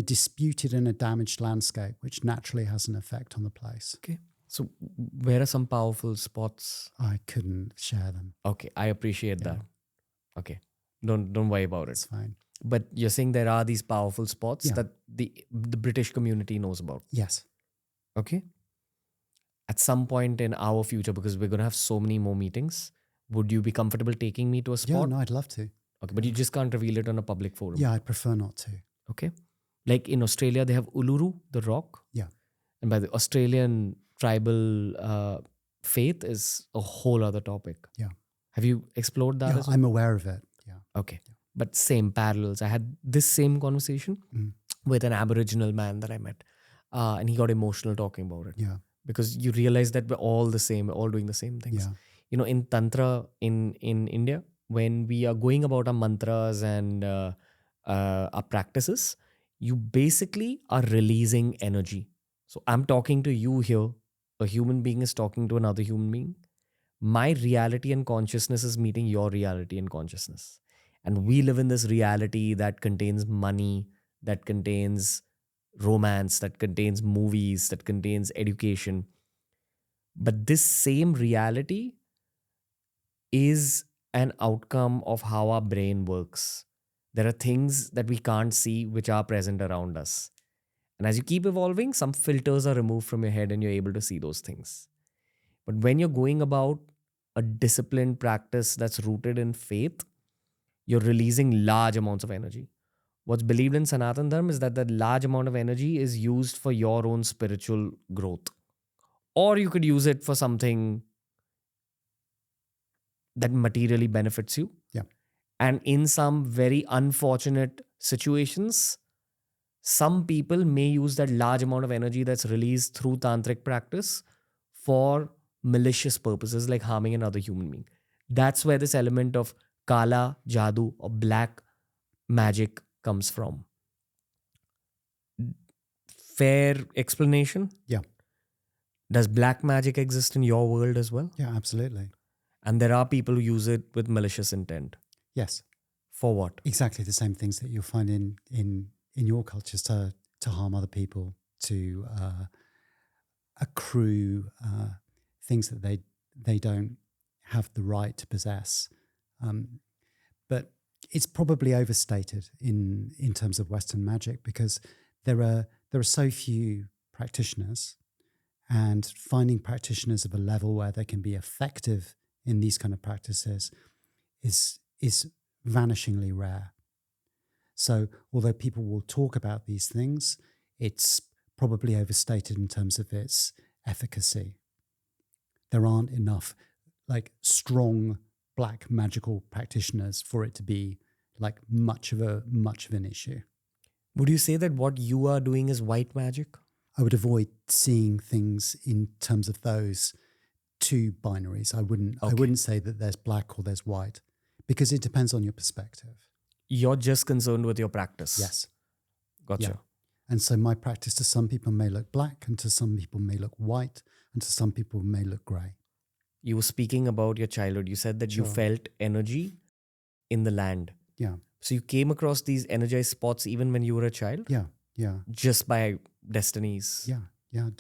disputed and a damaged landscape, which naturally has an effect on the place. Okay. So where are some powerful spots? I couldn't share them. Okay, I appreciate that. Okay. Don't worry about it. It's fine. But you're saying there are these powerful spots that the British community knows about. Yes. Okay. At some point in our future, because we're going to have so many more meetings, would you be comfortable taking me to a spot? Yeah, no, I'd love to. Okay, but you just can't reveal it on a public forum. Yeah, I'd prefer not to. Okay. Like in Australia, they have Uluru, the rock. Yeah. And by the Australian tribal faith is a whole other topic. Yeah. Have you explored that? Yeah, I'm aware of it. Yeah. Okay. Yeah. But same parallels. I had this same conversation with an Aboriginal man that I met. And he got emotional talking about it. Yeah. Because you realize that we're all the same, we're all doing the same things. Yeah. You know, in Tantra in India, when we are going about our mantras and our practices, you basically are releasing energy. So I'm talking to you here. A human being is talking to another human being. My reality and consciousness is meeting your reality and consciousness. And we live in this reality that contains money, that contains romance, that contains movies, that contains education. But this same reality is an outcome of how our brain works. There are things that we can't see which are present around us. And as you keep evolving, some filters are removed from your head and you're able to see those things. But when you're going about a disciplined practice that's rooted in faith, you're releasing large amounts of energy. What's believed in Sanatan Dharma is that that large amount of energy is used for your own spiritual growth. Or you could use it for something that materially benefits you. Yeah. And in some very unfortunate situations, some people may use that large amount of energy that's released through tantric practice for malicious purposes like harming another human being. That's where this element of kala, jadoo or black magic comes from. Fair explanation? Yeah. Does black magic exist in your world as well? Yeah, absolutely. And there are people who use it with malicious intent. Yes. For what? Exactly the same things that you'll find in your cultures to harm other people, to accrue things that they don't have the right to possess. But it's probably overstated in terms of Western magic because there are so few practitioners, and finding practitioners of a level where they can be effective in these kind of practices is vanishingly rare. So although people will talk about these things, it's probably overstated in terms of its efficacy. There aren't enough like strong black magical practitioners for it to be like much of an issue. Would you say that what you are doing is white magic? I would avoid seeing things in terms of those two binaries. I wouldn't say that there's black or there's white because it depends on your perspective. You're just concerned with your practice. Yes. Gotcha. Yeah. And so my practice to some people may look black and to some people may look white and to some people may look grey. You were speaking about your childhood. You said that you felt energy in the land. Yeah. So you came across these energized spots even when you were a child? Yeah. Yeah. Just by destinies? Yeah. Yeah.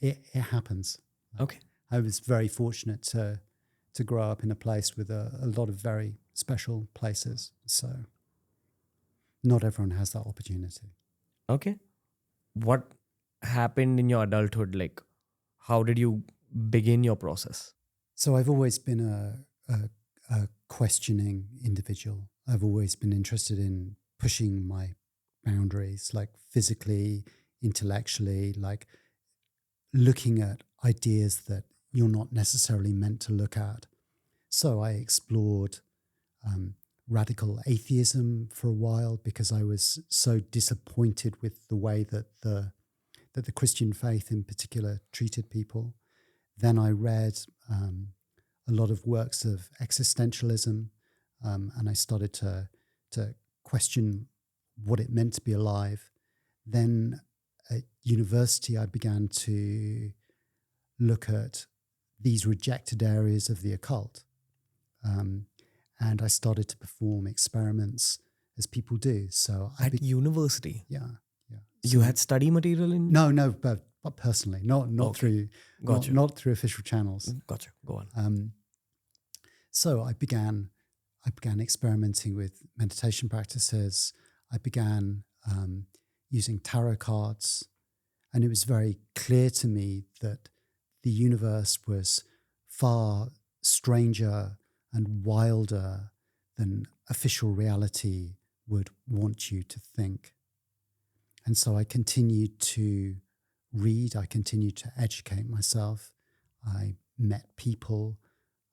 It happens. Okay. I was very fortunate to grow up in a place with a lot of very special places. So not everyone has that opportunity. Okay. What happened in your adulthood? Like, how did you begin your process? So I've always been a questioning individual. I've always been interested in pushing my boundaries, like physically, intellectually, like looking at ideas that you're not necessarily meant to look at. So I explored radical atheism for a while because I was so disappointed with the way that the that the Christian faith in particular treated people. Then I read a lot of works of existentialism, and I started to question what it meant to be alive. Then at university, I began to look at these rejected areas of the occult. And I started to perform experiments as people do. So at university? Yeah. You had study material in? No, but personally, not Okay. through not through official channels. Gotcha. Go on. So I began experimenting with meditation practices. I began using tarot cards, and it was very clear to me that the universe was far stranger and wilder than official reality would want you to think. And so I continued to read, I continued to educate myself, I met people,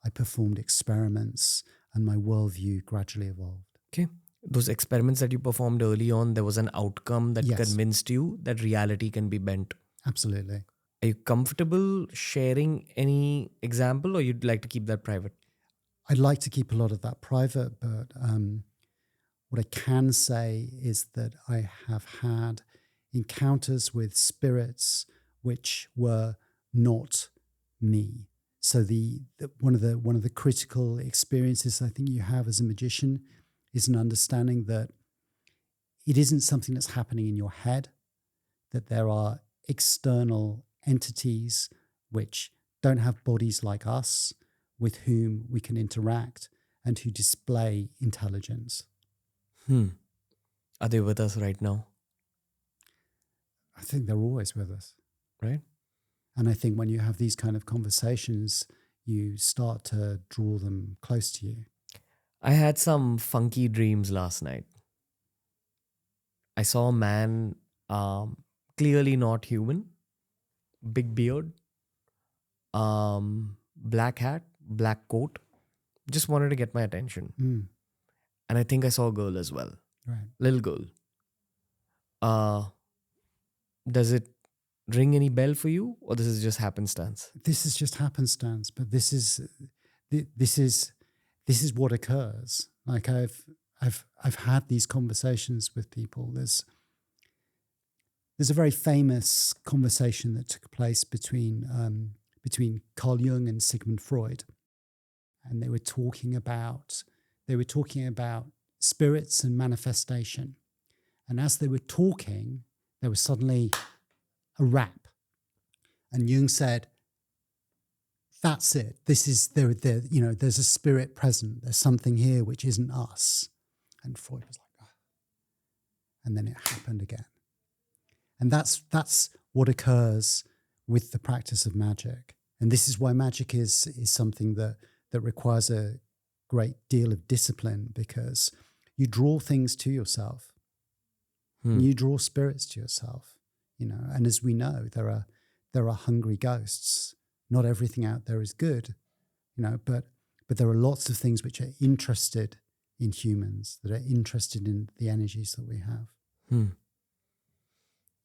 I performed experiments, and my worldview gradually evolved. Okay. Those experiments that you performed early on, there was an outcome that Yes. convinced you that reality can be bent. Absolutely. Are you comfortable sharing any example, or you'd like to keep that private? I'd like to keep a lot of that private, but what I can say is that I have had encounters with spirits which were not me. So one of the critical experiences I think you have as a magician is an understanding that it isn't something that's happening in your head, that there are external entities which don't have bodies like us, with whom we can interact and who display intelligence. Are they with us right now? I think they're always with us. Right? And I think when you have these kind of conversations, you start to draw them close to you. I had some funky dreams last night. I saw a man, clearly not human, big beard, black hat, black coat. Just wanted to get my attention. And I think I saw a girl as well. Right. Little girl. Does it ring any bell for you, or this is just happenstance? This is just happenstance, but this is what occurs. Like I've had these conversations with people. There's a very famous conversation that took place between Carl Jung and Sigmund Freud, and they were talking about spirits and manifestation. And as they were talking, there was suddenly a rap, and Jung said, "That's it. This is there. There's a spirit present. There's something here which isn't us." And Freud was like, "Oh." And then it happened again. And that's what occurs with the practice of magic. And this is why magic is something that requires a great deal of discipline, because you draw things to yourself. You draw spirits to yourself, and as we know, there are hungry ghosts. Not everything out there is good, but there are lots of things which are interested in humans, that are interested in the energies that we have.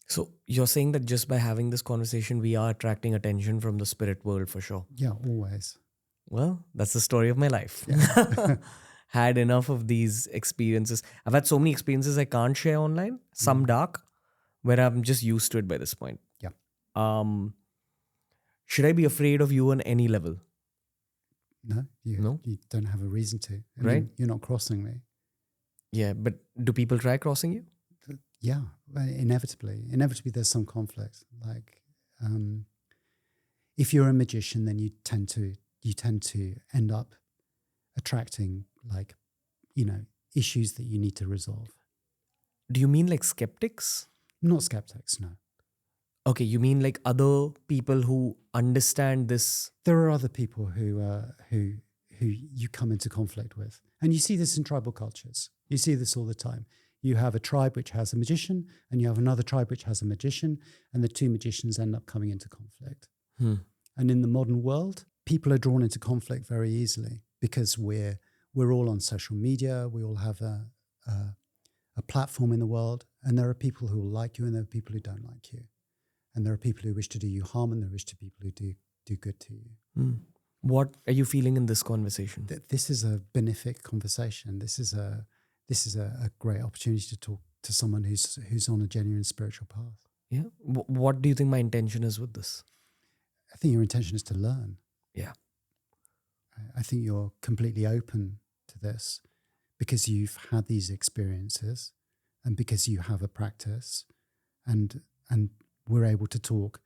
So you're saying that just by having this conversation, we are attracting attention from the spirit world for sure? Yeah, always. Well, that's the story of my life. Yeah. Had enough of these experiences. I've had so many experiences I can't share online, some dark, where I'm just used to it by this point. Yeah. Should I be afraid of you on any level? No, you don't have a reason to. I Right? mean, you're not crossing me. Yeah, but do people try crossing you? Yeah, inevitably. Inevitably, there's some conflict. Like, if you're a magician, then you tend to end up attracting, like, issues that you need to resolve. Do you mean like skeptics? Not skeptics, no. Okay, you mean like other people who understand this? There are other people who you come into conflict with, and you see this in tribal cultures. You see this all the time. You have a tribe which has a magician, and you have another tribe which has a magician, and the two magicians end up coming into conflict. And in the modern world, people are drawn into conflict very easily because we're all on social media. We all have a platform in the world, and there are people who will like you, and there are people who don't like you. And there are people who wish to do you harm, and there are people who do good to you. What are you feeling in this conversation? This is a benefic conversation. This is a great opportunity to talk to someone who's on a genuine spiritual path. Yeah. What do you think my intention is with this? I think your intention is to learn. Yeah. I think you're completely open to this because you've had these experiences and because you have a practice, and we're able to talk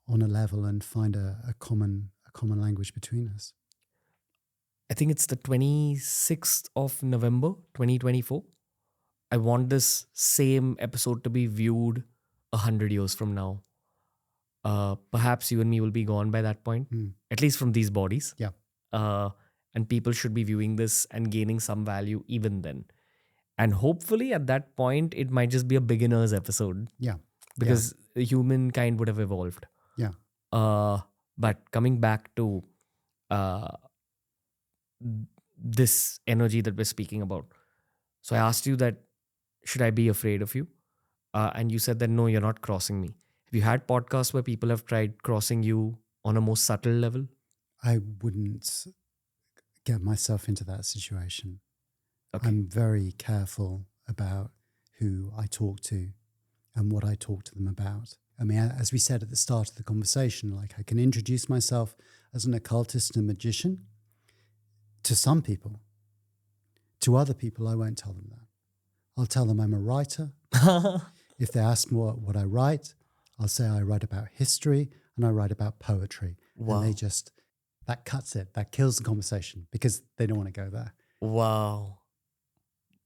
on a level and find a common language between us. I think it's the 26th of November, 2024. I want this same episode to be viewed 100 years from now. Perhaps you and me will be gone by that point, at least from these bodies. Yeah. And people should be viewing this and gaining some value even then. And hopefully at that point, it might just be a beginner's episode. Yeah. Because humankind would have evolved. Yeah. But coming back to this energy that we're speaking about. So I asked you that, should I be afraid of you? And you said that, no, you're not crossing me. Have you had podcasts where people have tried crossing you on a more subtle level? I wouldn't get myself into that situation. Okay. I'm very careful about who I talk to and what I talk to them about. I mean, as we said at the start of the conversation, like I can introduce myself as an occultist and magician to some people. To other people, I won't tell them that. I'll tell them I'm a writer. If they ask me what I write, I'll say I write about history and I write about poetry. Wow. And that cuts it. That kills the conversation because they don't want to go there. Wow.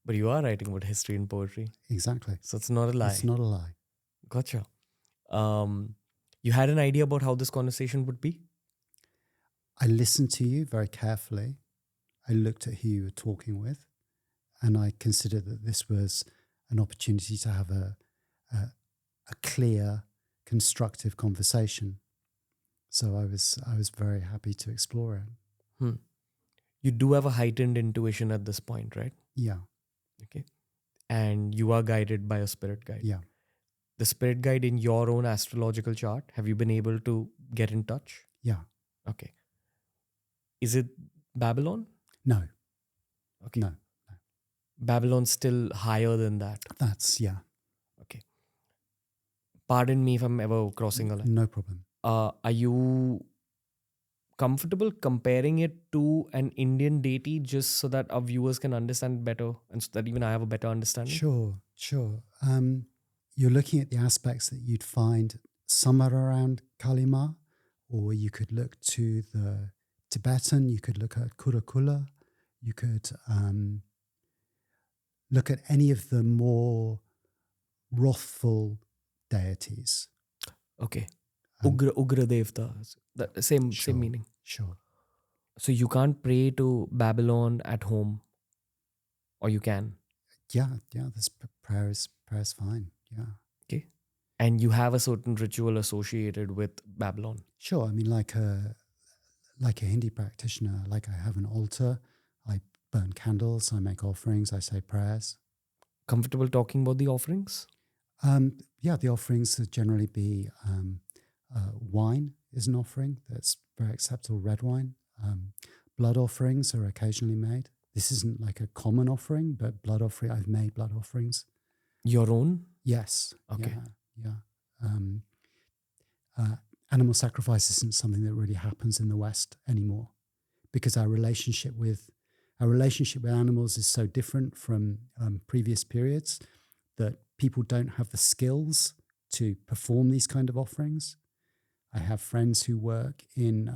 But you are writing about history and poetry. Exactly. So it's not a lie. It's not a lie. Gotcha. You had an idea about how this conversation would be? I listened to you very carefully. I looked at who you were talking with, and I considered that this was an opportunity to have a clear, constructive conversation. So I was very happy to explore it. You do have a heightened intuition at this point, right? Yeah. Okay. And you are guided by a spirit guide. Yeah. The spirit guide in your own astrological chart, have you been able to get in touch? Yeah. Okay. Is it Babalon? No. Okay. No. Babylon's still higher than that. That's, yeah. Okay. Pardon me if I'm ever crossing a line. No problem. Are you comfortable comparing it to an Indian deity just so that our viewers can understand better and so that even I have a better understanding? Sure. You're looking at the aspects that you'd find somewhere around Kali Ma, or you could look to the Tibetan, you could look at Kurakula, you could look at any of the more wrathful deities. Okay. Ugra Devta. Same meaning. Sure. So you can't pray to Babylon at home, or you can? Yeah. This prayer is fine. Yeah. Okay. And you have a certain ritual associated with Babylon. Sure. I mean, like a Hindi practitioner, like I have an altar, I burn candles, I make offerings, I say prayers. Comfortable talking about the offerings? Yeah, the offerings would generally be wine is an offering that's very acceptable, red wine. Blood offerings are occasionally made. This isn't like a common offering, but I've made blood offerings. Your own? Yes. Okay. Yeah. Animal sacrifice isn't something that really happens in the West anymore because our relationship with animals is so different from previous periods that people don't have the skills to perform these kind of offerings. I have friends who work in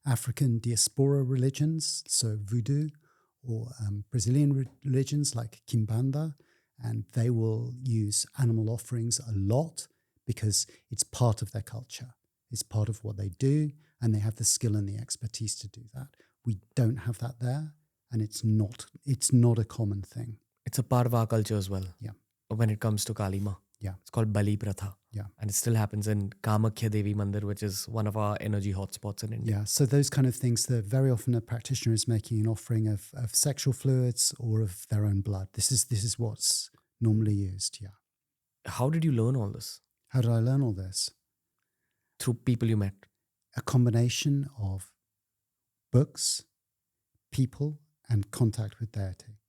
African diaspora religions, so voodoo, or Brazilian religions like Kimbanda, and they will use animal offerings a lot because it's part of their culture. It's part of what they do, and they have the skill and the expertise to do that. We don't have that there, and it's not a common thing. It's a part of our culture as well. Yeah. When it comes to Kali Ma. Yeah. It's called Bali Pratha. Yeah. And it still happens in Kamakhya Devi Mandir, which is one of our energy hotspots in India. Yeah. So those kind of things, that very often a practitioner is making an offering of sexual fluids or of their own blood. This is what's normally used. Yeah. How did you learn all this? How did I learn all this? Through people you met. A combination of books, people, and contact with deity.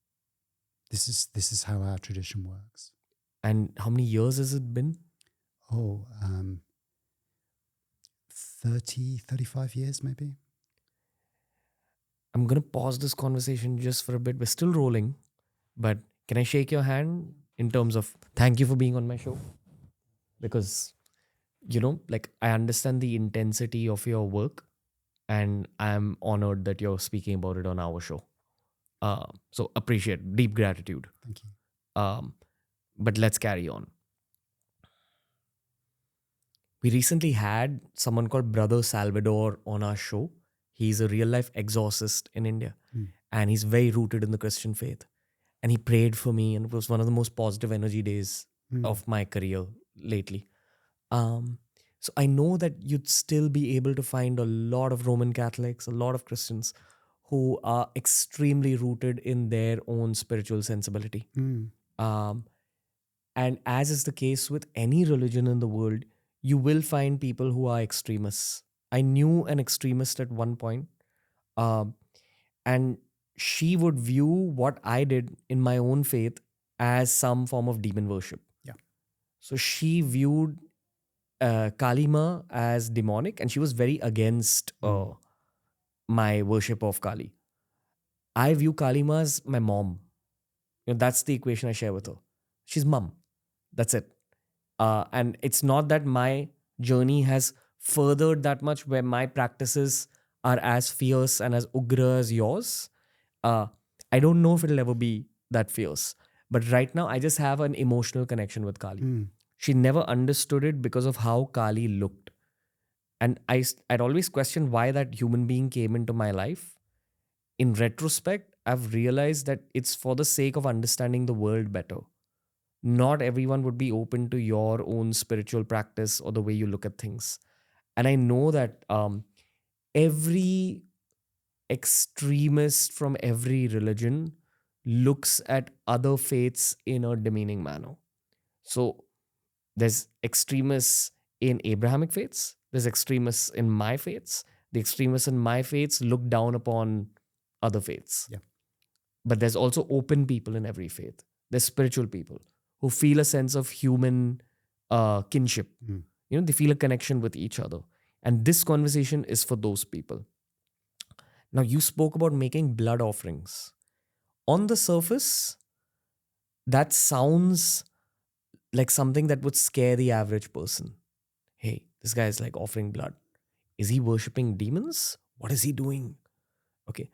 This is how our tradition works. And how many years has it been? 30, 35 years maybe. I'm going to pause this conversation just for a bit. We're still rolling, but can I shake your hand in terms of thank you for being on my show? Because, I understand the intensity of your work, and I'm honored that you're speaking about it on our show. So appreciate, deep gratitude. Thank you. But let's carry on. We recently had someone called Brother Salvador on our show. He's a real life exorcist in India, and he's very rooted in the Christian faith. And he prayed for me, and it was one of the most positive energy days of my career lately. So I know that you'd still be able to find a lot of Roman Catholics, a lot of Christians who are extremely rooted in their own spiritual sensibility. And as is the case with any religion in the world, you will find people who are extremists. I knew an extremist at one point, and she would view what I did in my own faith as some form of demon worship. Yeah. So she viewed Kalima as demonic, and she was very against my worship of Kali. I view Kalima as my mom. That's the equation I share with her. She's mom. That's it. And it's not that my journey has furthered that much where my practices are as fierce and as ugra as yours. I don't know if it'll ever be that fierce. But right now, I just have an emotional connection with Kali. She never understood it because of how Kali looked. And I'd always questioned why that human being came into my life. In retrospect, I've realized that it's for the sake of understanding the world better. Not everyone would be open to your own spiritual practice or the way you look at things. And I know that every extremist from every religion looks at other faiths in a demeaning manner. So there's extremists in Abrahamic faiths. There's extremists in my faiths. The extremists in my faiths look down upon other faiths. Yeah. But there's also open people in every faith. There's spiritual people who feel a sense of human kinship. They feel a connection with each other. And this conversation is for those people. Now, you spoke about making blood offerings. On the surface, that sounds like something that would scare the average person. Hey, this guy is like offering blood. Is he worshipping demons? What is he doing? Okay,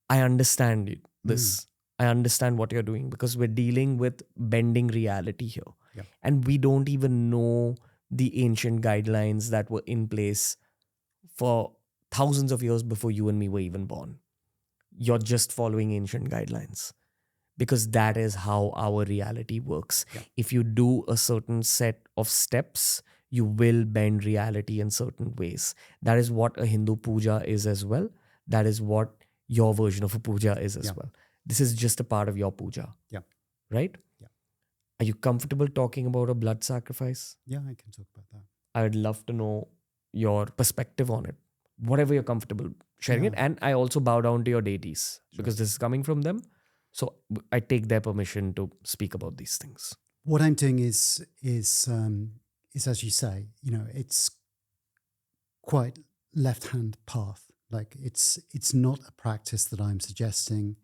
I understand this. I understand what you're doing because we're dealing with bending reality here. Yeah. And we don't even know the ancient guidelines that were in place for thousands of years before you and me were even born. You're just following ancient guidelines because that is how our reality works. Yeah. If you do a certain set of steps, you will bend reality in certain ways. That is what a Hindu puja is as well. That is what your version of a puja is as well. This is just a part of your puja. Yeah. Right? Yeah. Are you comfortable talking about a blood sacrifice? Yeah, I can talk about that. I would love to know your perspective on it. Whatever you're comfortable sharing it. And I also bow down to your deities because this is coming from them. So I take their permission to speak about these things. What I'm doing is as you say, it's quite left-hand path. Like it's not a practice that I'm suggesting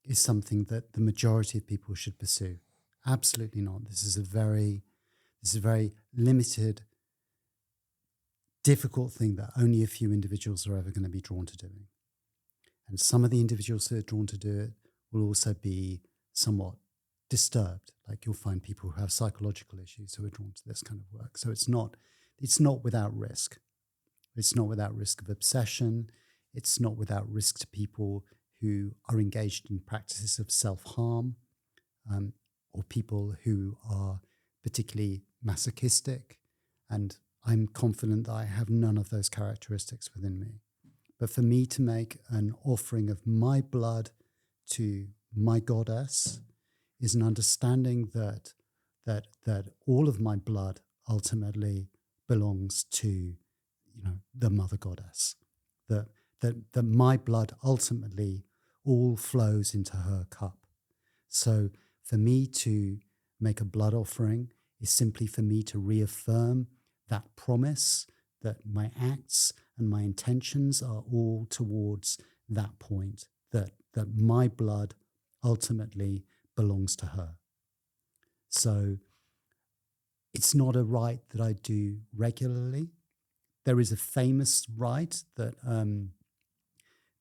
is something that the majority of people should pursue. Absolutely not. This is a very limited, difficult thing that only a few individuals are ever going to be drawn to doing. And some of the individuals who are drawn to do it will also be somewhat disturbed. Like you'll find people who have psychological issues who are drawn to this kind of work. So it's not without risk. It's not without risk of obsession. It's not without risk to people who are engaged in practices of self-harm, or people who are particularly masochistic. And I'm confident that I have none of those characteristics within me. But for me to make an offering of my blood to my goddess is an understanding that all of my blood ultimately belongs to, the Mother Goddess. That my blood ultimately all flows into her cup. So for me to make a blood offering is simply for me to reaffirm that promise that my acts and my intentions are all towards that point, that my blood ultimately belongs to her. So it's not a rite that I do regularly. There is a famous rite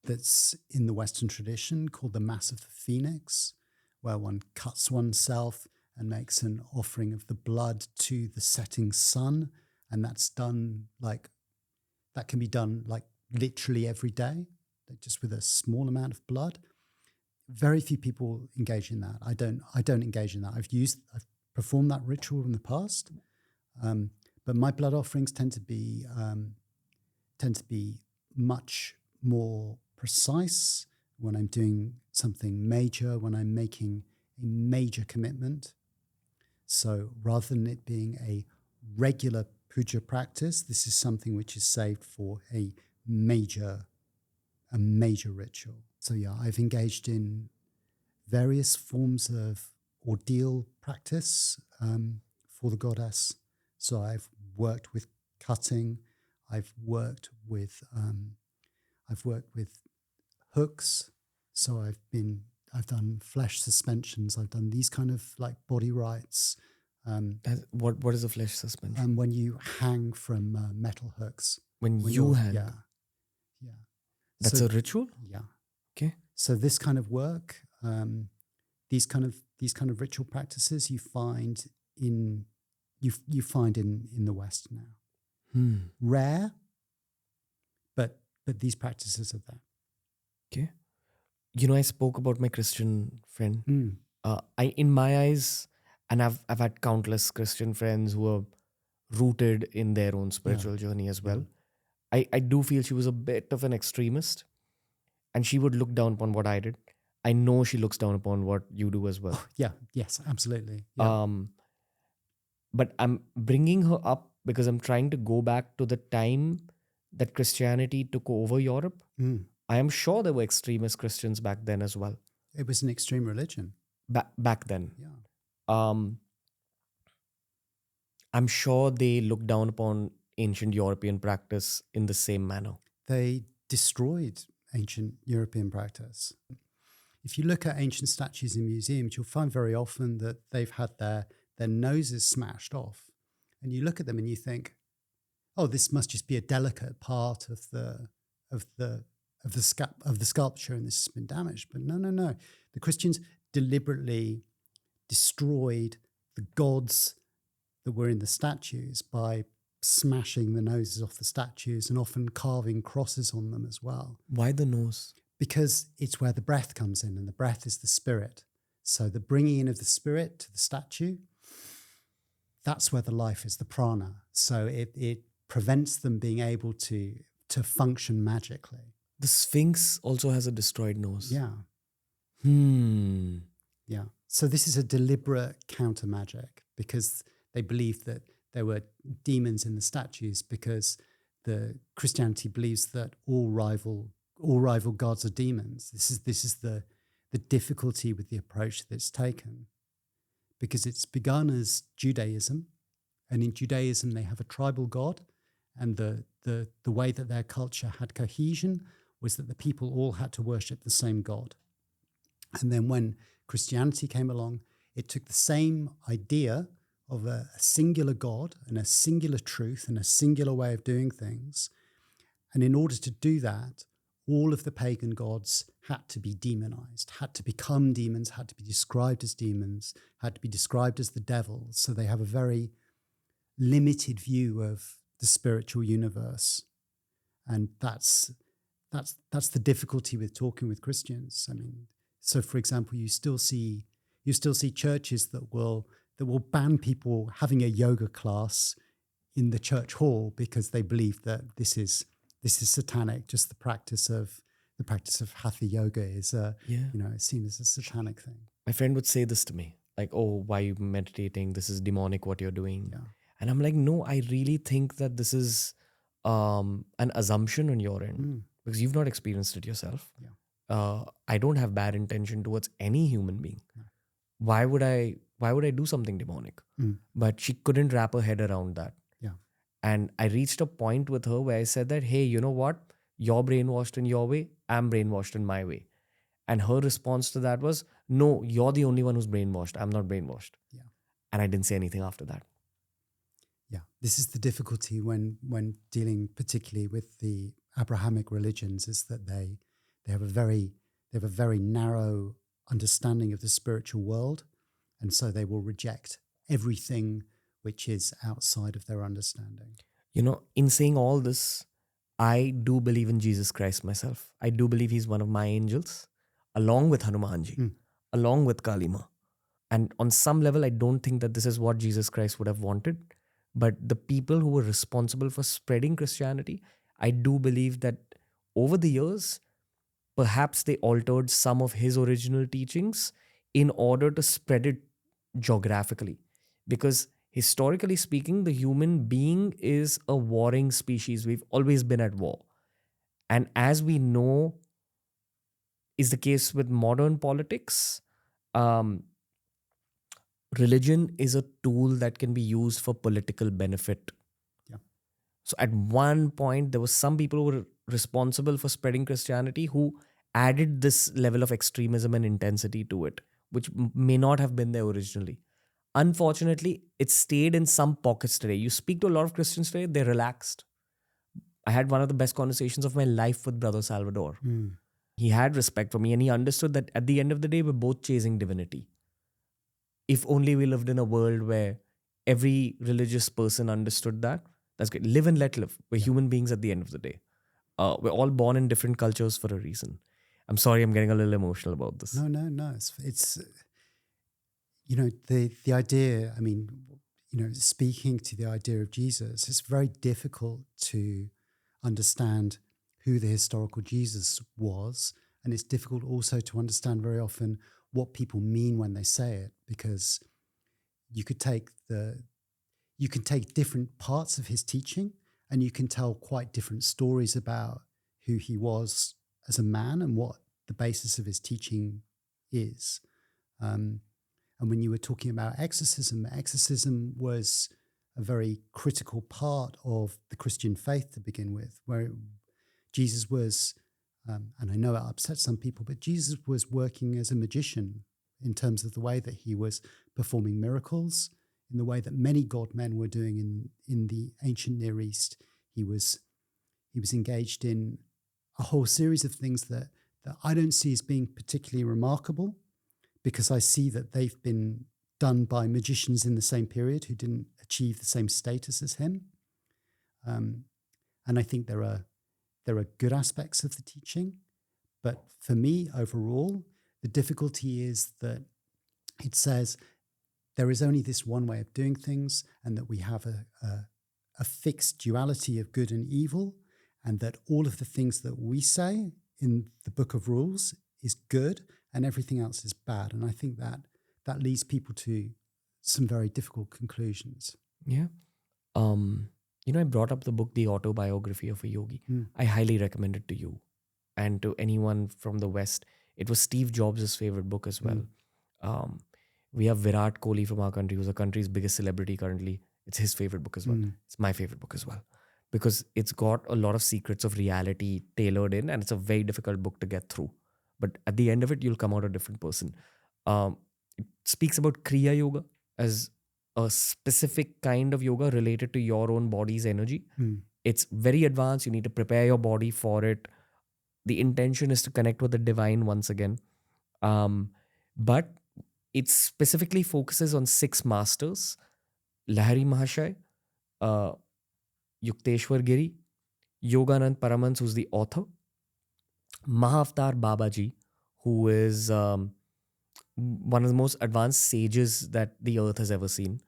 that's in the Western tradition called the Mass of the Phoenix, where one cuts oneself and makes an offering of the blood to the setting sun. And that's done that can be done literally every day, just with a small amount of blood. Very few people engage in that. I don't engage in that. I've performed that ritual in the past, but my blood offerings tend to be much more precise when I'm doing something major, when I'm making a major commitment. So rather than it being a regular puja practice, this is something which is saved for a major ritual. So yeah, I've engaged in various forms of ordeal practice for the goddess. So I've worked with cutting, I've worked with hooks. So I've done flesh suspensions. I've done these kind of body rites. What is a flesh suspension? When you hang from metal hooks. When you hang? Yeah. That's a ritual? Yeah. Okay. So this kind of work, these kind of ritual practices you find in the West now. Rare, but these practices are there. Okay. I spoke about my Christian friend. In my eyes, and I've had countless Christian friends who are rooted in their own spiritual journey as well. I do feel she was a bit of an extremist, and she would look down upon what I did. I know she looks down upon what you do as well. Oh, yeah. Yes, absolutely. Yeah. But I'm bringing her up because I'm trying to go back to the time that Christianity took over Europe. I am sure there were extremist Christians back then as well. It was an extreme religion. Back then. Yeah. I'm sure they looked down upon ancient European practice in the same manner. They destroyed ancient European practice. If you look at ancient statues in museums, you'll find very often that they've had their noses smashed off. And you look at them and you think, oh, this must just be a delicate part of the sculpture, and this has been damaged. But no. The Christians deliberately destroyed the gods that were in the statues by smashing the noses off the statues and often carving crosses on them as well. Why the nose? Because it's where the breath comes in, and the breath is the spirit. So the bringing in of the spirit to the statue, that's where the life is, the prana. So it prevents them being able to function magically. The Sphinx also has a destroyed nose. Yeah. Yeah. So this is a deliberate counter magic, because they believed that there were demons in the statues, because the Christianity believes that all rival gods are demons. This is the difficulty with the approach that's taken, because it's begun as Judaism, and in Judaism they have a tribal god, and the way that their culture had cohesion was that the people all had to worship the same god. And then when Christianity came along, it took the same idea of a singular God and a singular truth and a singular way of doing things. And in order to do that, all of the pagan gods had to be demonized, had to become demons, had to be described as demons, had to be described as the devil. So they have a very limited view of the spiritual universe. And that's the difficulty with talking with Christians. I mean, so for example, you still see churches that will ban people having a yoga class in the church hall because they believe that this is satanic. Just the practice of hatha yoga is seen as a satanic thing. My friend would say this to me, like, "Oh, why are you meditating? This is demonic what you're doing." Yeah. And I'm like, no, I really think that this is an assumption on your end because you've not experienced it yourself. Yeah. I don't have bad intention towards any human being. No. Why would I do something demonic? But she couldn't wrap her head around that. Yeah. And I reached a point with her where I said that, hey, you know what? You're brainwashed in your way. I'm brainwashed in my way. And her response to that was, no, you're the only one who's brainwashed. I'm not brainwashed. Yeah. And I didn't say anything after that. Yeah. This is the difficulty when dealing particularly with the Abrahamic religions, is that they have a very narrow understanding of the spiritual world. And so they will reject everything which is outside of their understanding. You know, in saying all this, I do believe in Jesus Christ myself. I do believe he's one of my angels, along with Hanumanji, along with Kalima. And on some level, I don't think that this is what Jesus Christ would have wanted. But the people who were responsible for spreading Christianity, I do believe that over the years, perhaps they altered some of his original teachings in order to spread it geographically. Because historically speaking, the human being is a warring species. We've always been at war. And as we know is the case with modern politics, religion is a tool that can be used for political benefit. Yeah. So at one point, there were some people who were responsible for spreading Christianity who added this level of extremism and intensity to it, which may not have been there originally. Unfortunately, it stayed in some pockets today. You speak to a lot of Christians today, they're relaxed. I had one of the best conversations of my life with Brother Salvador. He had respect for me and he understood that at the end of the day, we're both chasing divinity. If only we lived in a world where every religious person understood that, that's great. Live and let live. We're human beings at the end of the day. We're all born in different cultures for a reason. I'm sorry, I'm getting a little emotional about this. No. It's you know, the idea, I mean, you know, speaking to the idea of Jesus, it's very difficult to understand who the historical Jesus was. And it's difficult also to understand very often what people mean when they say it, because you can take different parts of his teaching and you can tell quite different stories about who he was as a man and what the basis of his teaching is. And when you were talking about exorcism was a very critical part of the Christian faith to begin with, where Jesus was, and I know it upsets some people, but Jesus was working as a magician in terms of the way that he was performing miracles, in the way that many God men were doing in the ancient Near East. He was engaged in a whole series of things that I don't see as being particularly remarkable, because I see that they've been done by magicians in the same period who didn't achieve the same status as him. And I think there are good aspects of the teaching, but for me, overall, the difficulty is that it says there is only this one way of doing things, and that we have a fixed duality of good and evil, and that all of the things that we say in the Book of Rules is good and everything else is bad. And I think that leads people to some very difficult conclusions. Yeah. You know, I brought up the book, The Autobiography of a Yogi. I highly recommend it to you and to anyone from the West. It was Steve Jobs' favorite book as well. We have Virat Kohli from our country, who's the country's biggest celebrity currently. It's his favorite book as well. It's my favorite book as well, because it's got a lot of secrets of reality tailored in, and it's a very difficult book to get through. But at the end of it, you'll come out a different person. It speaks about Kriya Yoga as a specific kind of yoga related to your own body's energy. It's very advanced. You need to prepare your body for it. The intention is to connect with the divine once again. But it specifically focuses on 6 masters: Lahari Mahashay, Yukteswar Giri, Yoganand Paramhans, who's the author, Mahavatar Babaji, who is one of the most advanced sages that the earth has ever seen,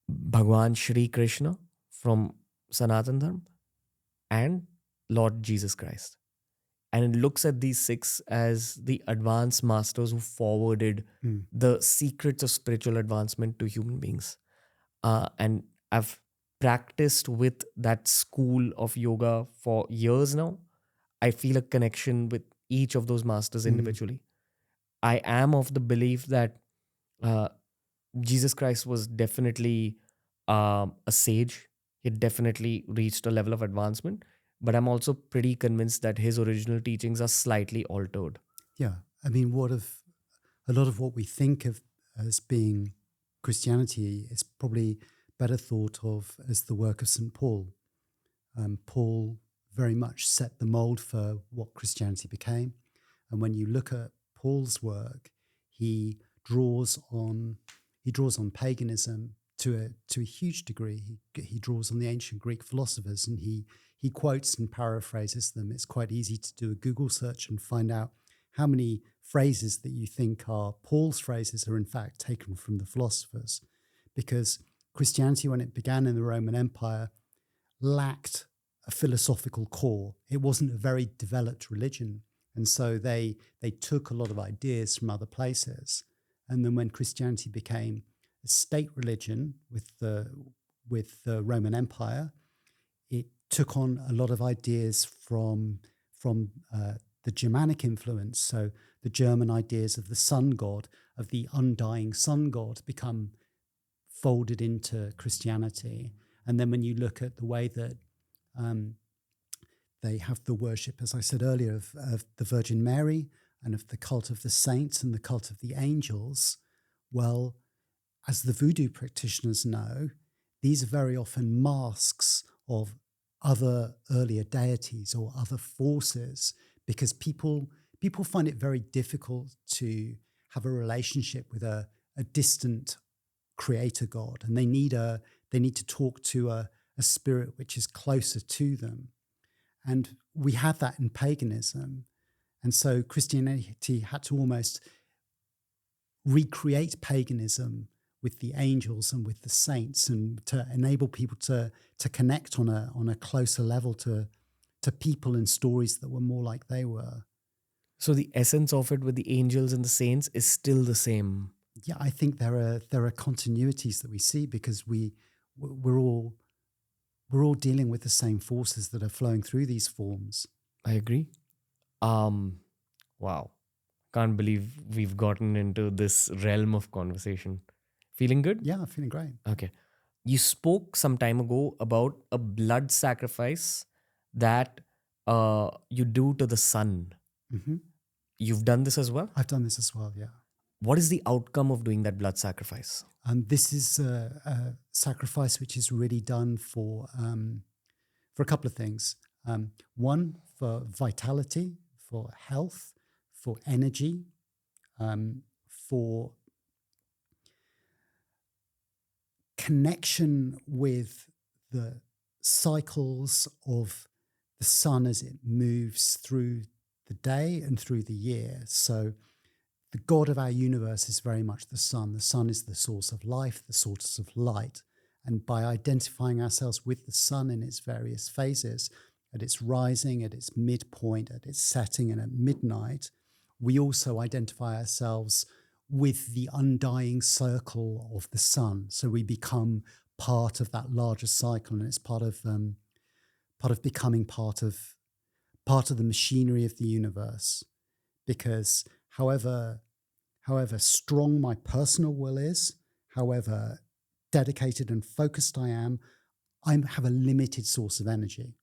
Bhagwan Shri Krishna from Sanatan Dharma, and Lord Jesus Christ. And it looks at these 6 as the advanced masters who forwarded the secrets of spiritual advancement to human beings. And I've practiced with that school of yoga for years now. I feel a connection with each of those masters individually. I am of the belief that uh, Jesus Christ was definitely a sage. He definitely reached a level of advancement. But I'm also pretty convinced that his original teachings are slightly altered. Yeah. I mean, a lot of what we think of as being Christianity is probably better thought of as the work of St. Paul. Paul very much set the mold for what Christianity became. And when you look at Paul's work, he draws on paganism to a huge degree. He draws on the ancient Greek philosophers, and he quotes and paraphrases them. It's quite easy to do a Google search and find out how many phrases that you think are Paul's phrases are in fact taken from the philosophers, because Christianity, when it began in the Roman Empire, lacked a philosophical core. It wasn't a very developed religion. And so they took a lot of ideas from other places. And then when Christianity became a state religion with the Roman Empire, it took on a lot of ideas from the Germanic influence. So the German ideas of the sun god, of the undying sun god, become folded into Christianity. And then when you look at the way that they have the worship, as I said earlier, of the Virgin Mary and of the cult of the saints and the cult of the angels, well, as the voodoo practitioners know, these are very often masks of other earlier deities or other forces, because people find it very difficult to have a relationship with a distant creator god, and they need to talk to a spirit which is closer to them. And we have that in paganism. And so Christianity had to almost recreate paganism with the angels and with the saints, and to enable people to connect on a closer level to people and stories that were more like they were. So the essence of it with the angels and the saints is still the same. Yeah, I think there are continuities that we see, because we're all dealing with the same forces that are flowing through these forms. I agree. Wow. Can't believe we've gotten into this realm of conversation. Feeling good? Yeah, feeling great. Okay. You spoke some time ago about a blood sacrifice that you do to the sun. Mm-hmm. You've done this as well? I've done this as well, yeah. What is the outcome of doing that blood sacrifice? This is a sacrifice which is really done for a couple of things. One, for vitality, for health, for energy, for connection with the cycles of the sun as it moves through the day and through the year. So the God of our universe is very much the sun. The sun is the source of life, the source of light. And by identifying ourselves with the sun in its various phases, at its rising, at its midpoint, at its setting, and at midnight, we also identify ourselves with the undying circle of the sun. So we become part of that larger cycle, and it's part of becoming part of the machinery of the universe. Because however strong my personal will is, however dedicated and focused I am, I have a limited source of energy.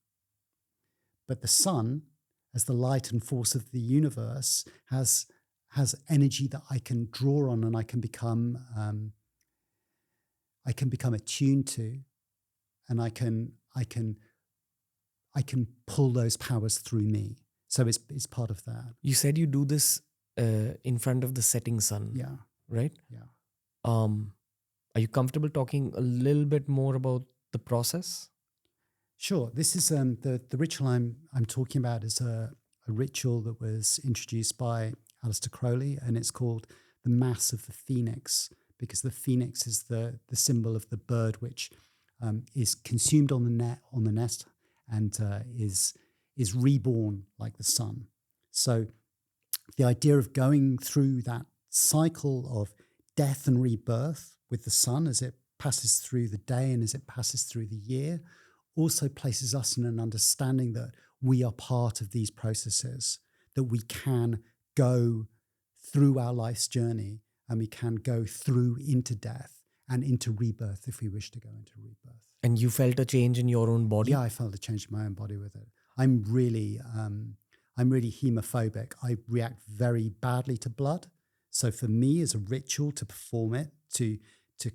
But the sun, as the light and force of the universe, has energy that I can draw on, and I can become attuned to, and I can pull those powers through me. So it's part of that. You said you do this in front of the setting sun. Yeah. Right? Yeah. Are you comfortable talking a little bit more about the process? Sure. This is the ritual I'm talking about is a ritual that was introduced by Aleister Crowley, and it's called the Mass of the Phoenix, because the phoenix is the symbol of the bird which is consumed on the nest and is reborn like the sun. So the idea of going through that cycle of death and rebirth with the sun as it passes through the day and as it passes through the year also places us in an understanding that we are part of these processes, that we can go through our life's journey and we can go through into death and into rebirth if we wish to go into rebirth. And you felt a change in your own body? Yeah, I felt a change in my own body with it. I'm really hemophobic. I react very badly to blood. So for me, as a ritual to perform it, to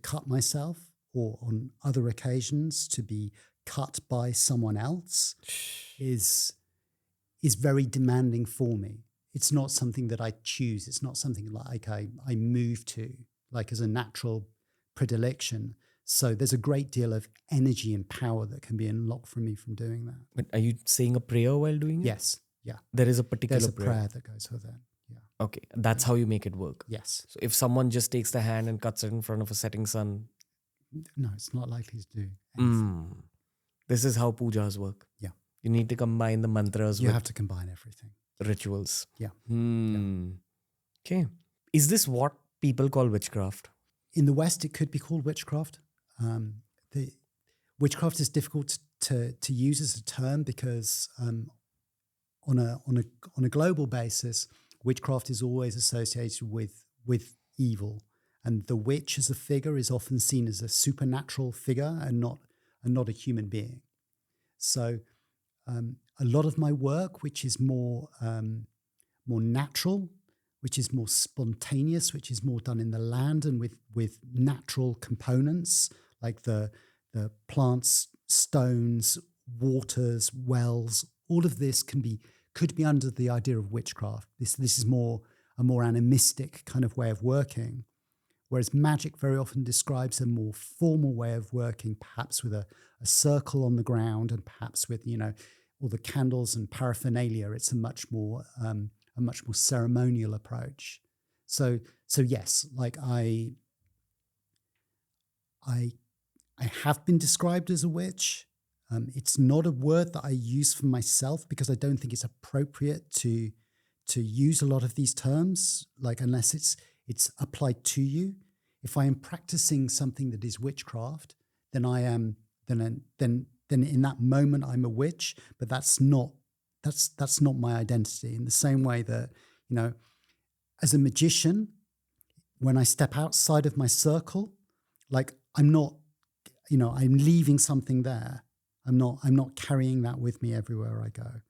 cut myself, or on other occasions to be cut by someone else, is very demanding for me. It's not something that I choose. It's not something like I move to, like as a natural predilection. So there's a great deal of energy and power that can be unlocked from me from doing that. But are you saying a prayer while doing it? Yes. Yeah. There is a particular There's a prayer that goes with it. Yeah. Okay. That's how you make it work. Yes. So if someone just takes the hand and cuts it in front of a setting sun. No, it's not likely to do anything. This is how pujas work. Yeah. You need to combine the mantras You with have to combine everything. rituals. Yeah. Okay. Is this what people call witchcraft? In the West, it could be called witchcraft. The witchcraft is difficult to use as a term because on a global basis, witchcraft is always associated with evil, and the witch as a figure is often seen as a supernatural figure and not a human being. So a lot of my work, which is more natural, which is more spontaneous, which is more done in the land and with natural components like the plants, stones, waters, wells. All of this could be under the idea of witchcraft. This is a more animistic kind of way of working, whereas magic very often describes a more formal way of working, perhaps with a circle on the ground and perhaps with all the candles and paraphernalia. It's a much more ceremonial approach. So yes, like I have been described as a witch. It's not a word that I use for myself because I don't think it's appropriate to use a lot of these terms, like unless it's applied to you. If I am practicing something that is witchcraft, then I am then in that moment I'm a witch, but that's not my identity. In the same way that, as a magician, when I step outside of my circle, like I'm not, I'm leaving something there. I'm not carrying that with me everywhere I go.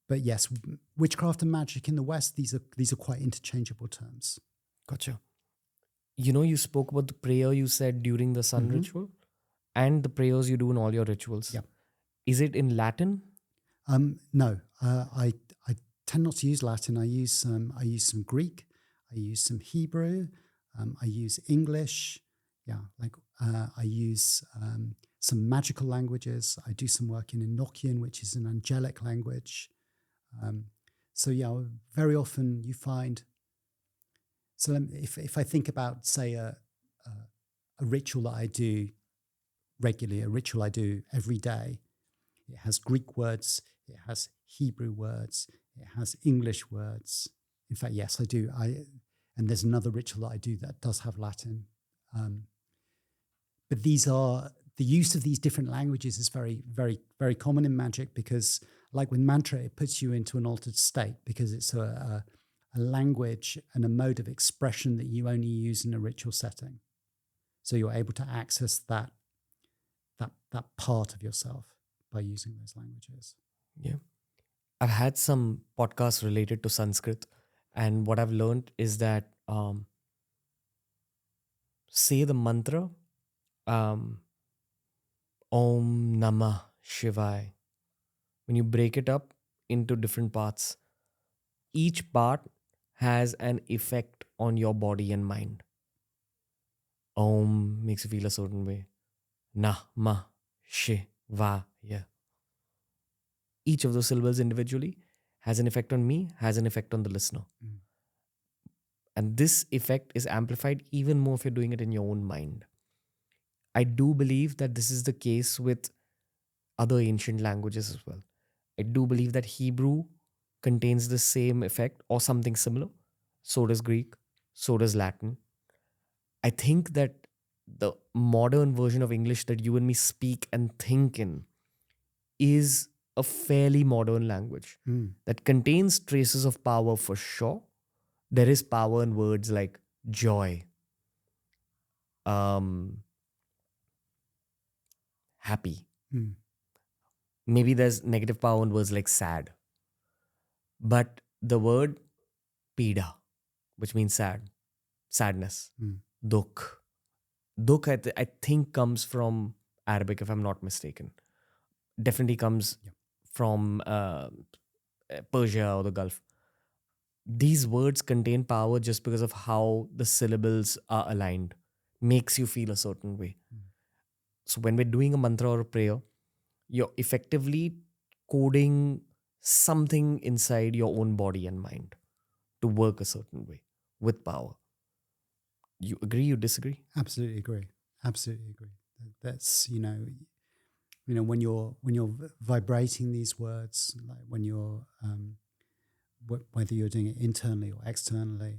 But yes, witchcraft and magic in the West, these are quite interchangeable terms. Gotcha. You spoke about the prayer you said during the sun ritual and the prayers you do in all your rituals. Yeah. Is it in Latin? No, I tend not to use Latin. I use some Greek. I use some Hebrew. I use English. Yeah, I use some magical languages. I do some work in Enochian, which is an angelic language. So yeah, very often you find. So if I think about, say, a ritual that I do regularly, a ritual I do every day, it has Greek words, it has Hebrew words, it has English words. In fact, yes, I do. And there's another ritual that I do that does have Latin. But the use of these different languages is very, very, very common in magic because, like with mantra, it puts you into an altered state because it's a language and a mode of expression that you only use in a ritual setting. So you're able to access that part of yourself by using those languages. Yeah. I've had some podcasts related to Sanskrit, and what I've learned is that say the mantra Om Namah Shivaya. When you break it up into different parts, each part has an effect on your body and mind. Om makes you feel a certain way. Namah Shivaya. Each of those syllables individually has an effect on me, has an effect on the listener. And this effect is amplified even more if you're doing it in your own mind. I do believe that this is the case with other ancient languages as well. I do believe that Hebrew contains the same effect or something similar. So does Greek. So does Latin. I think that the modern version of English that you and me speak and think in is a fairly modern language that contains traces of power for sure. There is power in words like joy, happy. Maybe there's negative power in words like sad. But the word pida, which means sad, sadness, dukh. Dukh, I think, comes from Arabic, if I'm not mistaken. Definitely comes from Persia or the Gulf. These words contain power just because of how the syllables are aligned. Makes you feel a certain way. So when we're doing a mantra or a prayer, you're effectively coding something inside your own body and mind to work a certain way with power. You agree? You disagree? Absolutely agree. Absolutely agree. That's when you're vibrating these words, like when you're whether you're doing it internally or externally,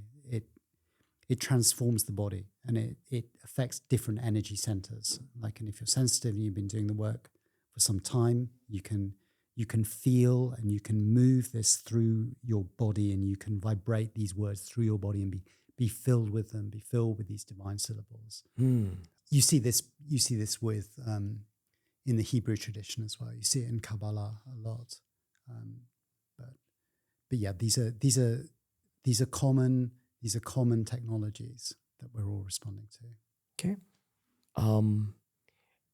it transforms the body and it affects different energy centers. Like, and if you're sensitive and you've been doing the work for some time, you can feel and you can move this through your body, and you can vibrate these words through your body and be filled with them, be filled with these divine syllables. You see this with in the Hebrew tradition as well. You see it in Kabbalah a lot. But yeah, these are common technologies that we're all responding to. Okay.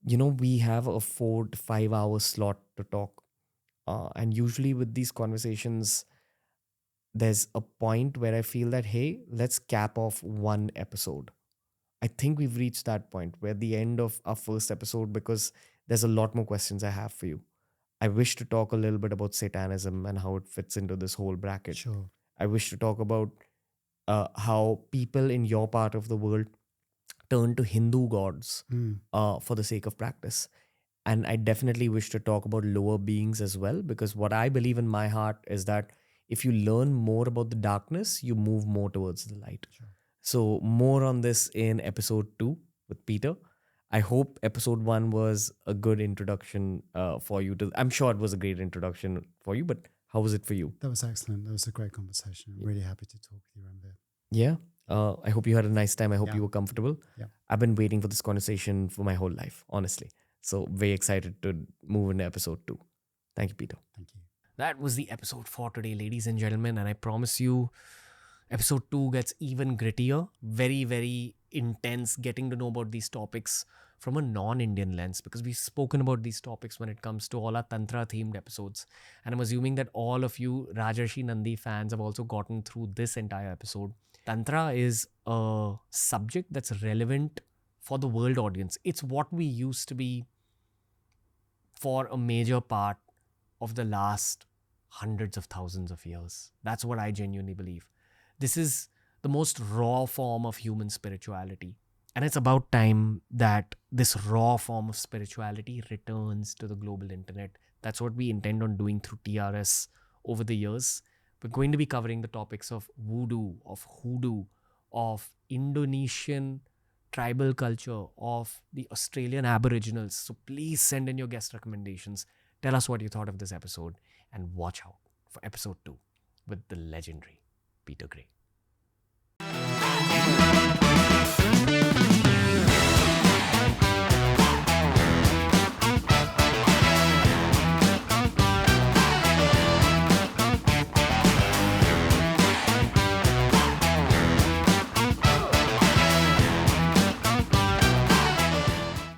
We have a 4 to 5 hour slot to talk. And usually with these conversations, there's a point where I feel that, hey, let's cap off one episode. I think we've reached that point. We're at the end of our first episode because there's a lot more questions I have for you. I wish to talk a little bit about Satanism and how it fits into this whole bracket. Sure. I wish to talk about how people in your part of the world turn to Hindu gods for the sake of practice. And I definitely wish to talk about lower beings as well, because what I believe in my heart is that if you learn more about the darkness, you move more towards the light. Sure. So more on this in episode 2 with Peter. I hope episode 1 was a good introduction for you. I'm sure it was a great introduction for you, but how was it for you? That was excellent. That was a great conversation. I'm really happy to talk with you, Ranveer. Yeah. I hope you had a nice time. I hope you were comfortable. Yeah. I've been waiting for this conversation for my whole life, honestly. So very excited to move into episode 2. Thank you, Peter. Thank you. That was the episode for today, ladies and gentlemen. And I promise you, episode 2 gets even grittier. Very, very intense, getting to know about these topics from a non-Indian lens, because we've spoken about these topics when it comes to all our Tantra themed episodes. And I'm assuming that all of you Rajarshi Nandi fans have also gotten through this entire episode. Tantra is a subject that's relevant for the world audience. It's what we used to be for a major part of the last hundreds of thousands of years. That's what I genuinely believe. This is the most raw form of human spirituality. And it's about time that this raw form of spirituality returns to the global internet. That's what we intend on doing through TRS over the years. We're going to be covering the topics of voodoo, of hoodoo, of Indonesian tribal culture, of the Australian Aboriginals. So please send in your guest recommendations. Tell us what you thought of this episode, and watch out for episode 2 with the legendary Peter Gray.